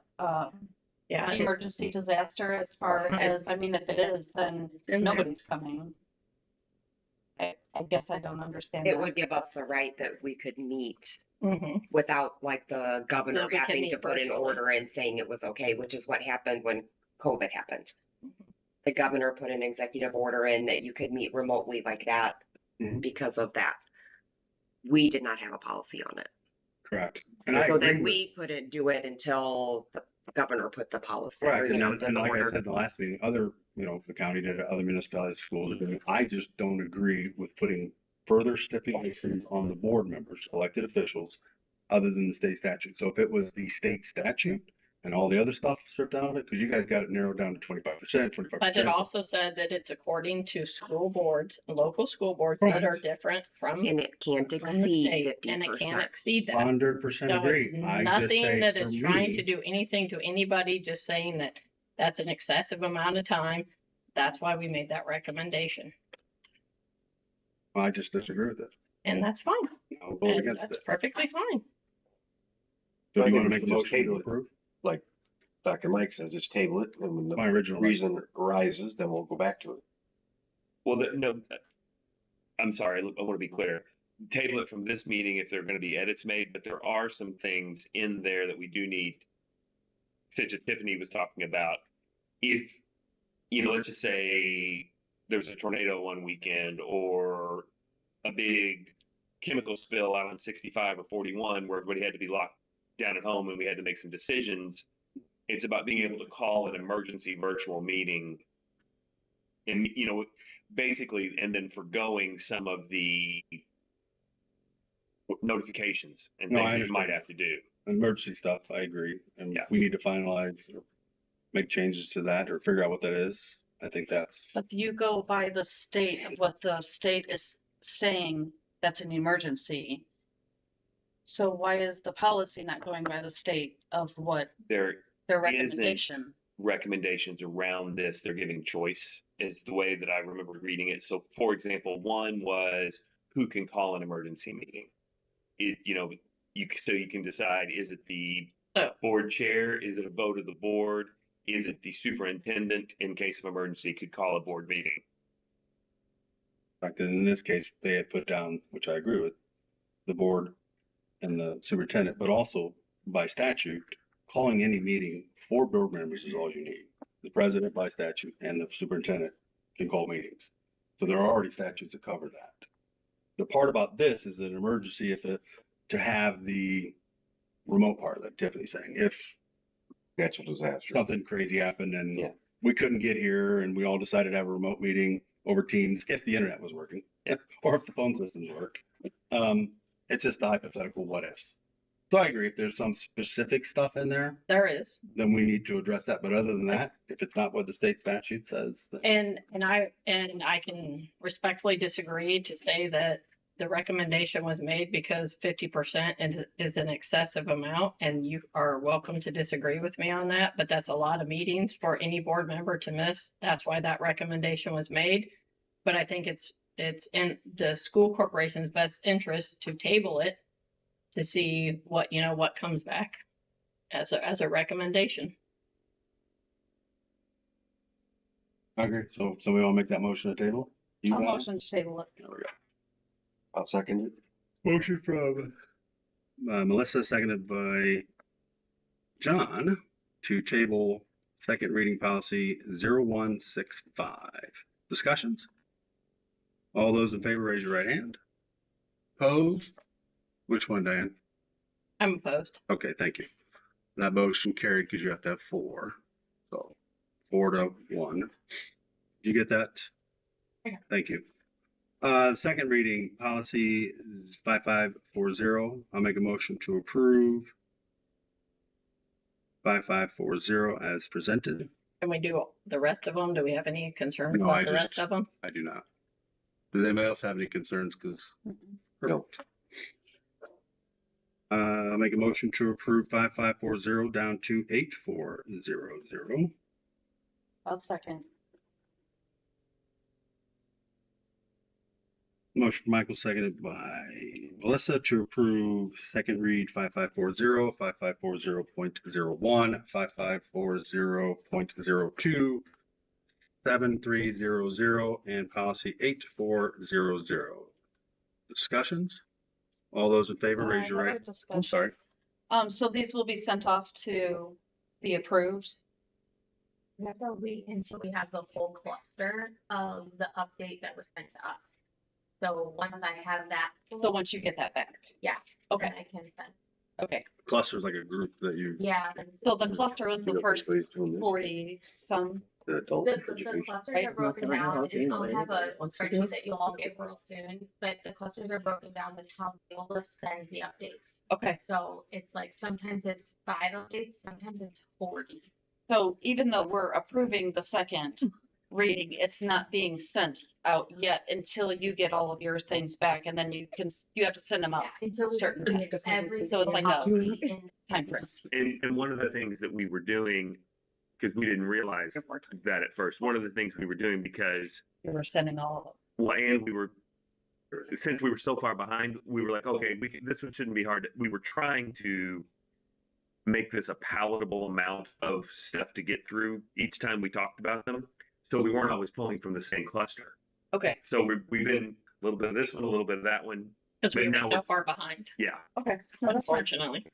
yeah. emergency disaster as far as, I mean, if it is, then It's in there. nobody's coming. I guess I don't understand It that. would give us the right that we could meet Mhm. without like the governor So we can having to meet put an virtually. order and saying it was okay, which is what happened when COVID happened. The governor put an executive order in that you could meet remotely like that Mhm. because of that. We did not have a policy on it. Correct. And I So agree then with, we couldn't do it until the governor put the policy, correct. or, you know, And, did and the like I order. said, the last meeting, other, the county did it, other municipalities, schools are doing it. I just don't agree with putting further stipulations on the board members, elected officials, other than the state statute. So if it was the state statute and all the other stuff stripped out of it, because you guys got it narrowed down to 25%, 25%. But it also said that it's according to school boards, local school boards that are Right. different from And it can't from the exceed state, and it can't 50%. exceed that. 100% So agree. it's I just nothing say that for is trying to me, do anything to anybody, just saying that that's an excessive amount of time. That's why we made that recommendation, I just disagree with it. and that's fine. I'll vote And against that's it. perfectly fine. So I do you think want to we make a should just motion to table it. approve? Like Dr. Mike said, just table it, and when My the original. reason arises, then we'll go back to it. Well, no, I'm sorry, I want to be clear. Table it from this meeting if there are going to be edits made, but there are some things in there that we do need, such as Tiffany was talking about. If, let's just say there's a tornado one weekend or a big chemical spill out on 65 or 41 where everybody had to be locked down at home and we had to make some decisions. It's about being able to call an emergency virtual meeting and, basically, and then forgoing some of the notifications and No, I things you might understand. have to do. Emergency stuff, I agree. And Yeah. if we need to finalize or make changes to that or figure out what that is, I think that's, But you go by the state of what the state is saying that's an emergency. So why is the policy not going by the state of what There their isn't recommendation? recommendations around this. They're giving choice is the way that I remember reading it. So, for example, one was who can call an emergency meeting. So you can decide, is it the Oh. board chair? Is it a vote of the board? Is it the superintendent in case of emergency could call a board meeting? in fact, in this case, they had put down, which I agree with, the board and the superintendent, but also by statute, calling any meeting, 4 board members is all you need. The president by statute and the superintendent can call meetings. So there are already statutes that cover that. The part about this is an emergency to have the remote part, like Tiffany's saying, if Natural disaster. something crazy happened and Yeah. we couldn't get here and we all decided to have a remote meeting over Teams if the internet was working, or if the phone systems work. It's just a hypothetical what ifs. So I agree, if there's some specific stuff in there, There is. then we need to address that. But other than that, if it's not what the state statute says, then And I can respectfully disagree to say that the recommendation was made because 50% is an excessive amount, and you are welcome to disagree with me on that, but that's a lot of meetings for any board member to miss. That's why that recommendation was made. But I think it's in the school corporation's best interest to table it to see what comes back as a recommendation. I agree. So somebody want to make that motion to table? You I'll got it? motion to table it. There we go. I'll second it. Motion from Melissa, seconded by John, to table second reading policy 0165. Discussions? All those in favor, raise your right hand. Opposed? Which one, Diane? I'm opposed. Okay, thank you. That motion carried because you have to have 4. So 4-1. Did you get that? Yeah. Thank you. Second reading policy is 5540. I'll make a motion to approve 5540 as presented. Can we do the rest of them? Do we have any concerns No, about the rest of them? I do not. Does anybody else have any concerns? Because No. I'll make a motion to approve 5540 down to 8400. I'll second. Motion from Michael, seconded by Melissa to approve second read 5540, 5540.01, 5540.02, 7300, and policy 8400. Discussions? All those in favor, raise your Another right. I'm discussion. sorry. So these will be sent off to be approved. We have to wait until we have the full cluster of the update that was sent to us. So once I have that, So once you get that back. yeah, Okay, then I can send. okay. Cluster's like a group that you, Yeah. So the cluster was the first 40 some. The adult The education. clusters Right. are broken down, and I'll have a Wants to do spreadsheet it. that you'll all get real soon, but the clusters are broken down with how Neola sends the updates. Okay. So it's like, sometimes it's 5 updates, sometimes it's 40. So even though we're approving the second reading, it's not being sent out yet until you get all of your things back, and then you have to send them out Until we certain approve times. every So it's like single a update in- time frame. And one of the things that we were doing, because we didn't realize that at first, one of the things we were doing because, You were sending all of them. well, and since we were so far behind, we were like, okay, this one shouldn't be hard. We were trying to make this a palatable amount of stuff to get through each time we talked about them. So we weren't always pulling from the same cluster. Okay. So we've been a little bit of this one, a little bit of that one. Because we But were now so far behind, Yeah. Okay. No, that's fine. unfortunately.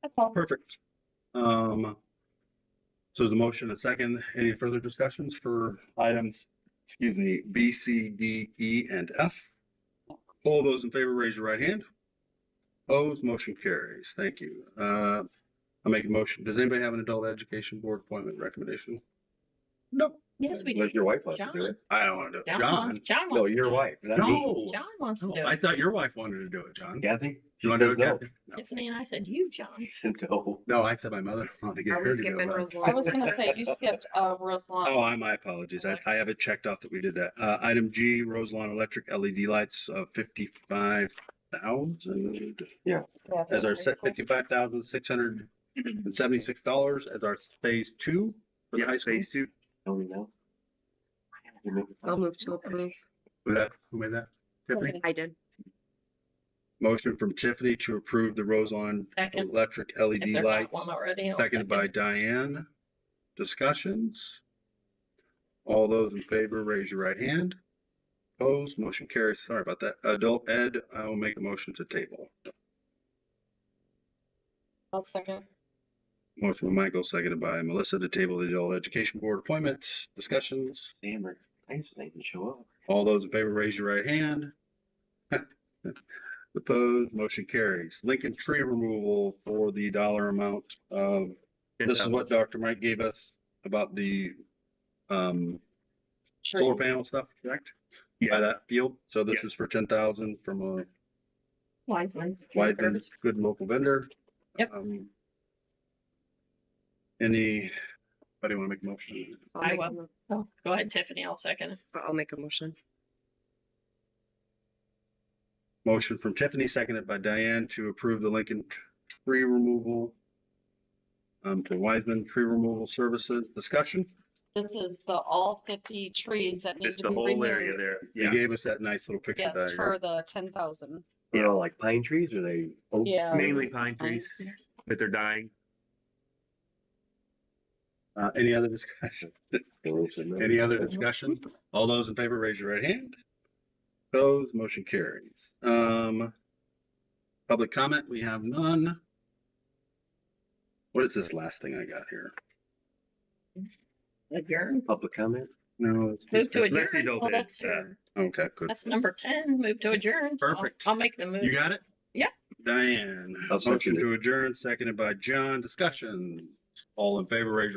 That's all. perfect. So the motion and second, any further discussions for items, B, C, D, E, and F? All those in favor, raise your right hand. Opposed, motion carries. Thank you. I'll make a motion. Does anybody have an adult education board appointment recommendation? Nope. Yes, we Unless did. your wife wants to do John. it. I don't want to do it. John John? wants, John No, wants, your wife. not me. No. John wants to No, do I it. thought your wife wanted to do it, John. Kathy? You want to do it, says no. Kathy? No. Tiffany and I said, you, John. No. No, I said my mother wanted to get Are her we to do skipping it. Roselawn? I was gonna say, you skipped Roselawn. Oh, my apologies. I have it checked off that we did that. Item G, Roselawn Electric LED lights of 55,000. Yeah, As our high set school. $55,676 as our phase 2 for the high school. phase 2. Tell me now. You make it- I'll move to approve. Who made that? Tiffany? I did. Motion from Tiffany to approve the Roselawn Second. Electric If LED there's not lights. one already. I'll Seconded by Diane. Discussions? All those in favor, raise your right hand. Opposed, motion carries. Sorry about that. Adult Ed, I will make a motion to table. I'll second. Motion by Michael, seconded by Melissa to table the Adult Education Board appointments. Discussions? Sam or thanks, they can show up. All those in favor, raise your right hand. Opposed, motion carries. Lincoln tree removal for the dollar amount of, this is what Dr. Mike gave us about the solar panel stuff, correct? By that field. So this is for 10,000 from a Wiseman. Wiseman, good local vendor. Yep. Anybody want to make a motion? I will. Oh, go ahead, Tiffany. I'll second it. I'll make a motion. Motion from Tiffany, seconded by Diane to approve the Lincoln tree removal to Wiseman Tree Removal Services. Discussion? This is the all 50 trees that need It's to the be whole area removed. there. You Yeah. gave us that nice little picture Yes, diagram. for the 10,000. They're all like pine trees or they oak? Yeah. Mainly pine trees, but they're dying. Any other discussion? Any other discussion? All those in favor, raise your right hand. Opposed, motion carries. Public comment, we have none. What is this last thing I got here? Adjourn. Public comment? No, it's Move just, to Let's see, adjourn. don't Well, it, that's your, okay, good. that's number 10. Move to adjourn. So Perfect. I'll make the move. You got it? Yep. Diane, I'll second motion it. to adjourn, seconded by John. Discussion. All in favor, raise your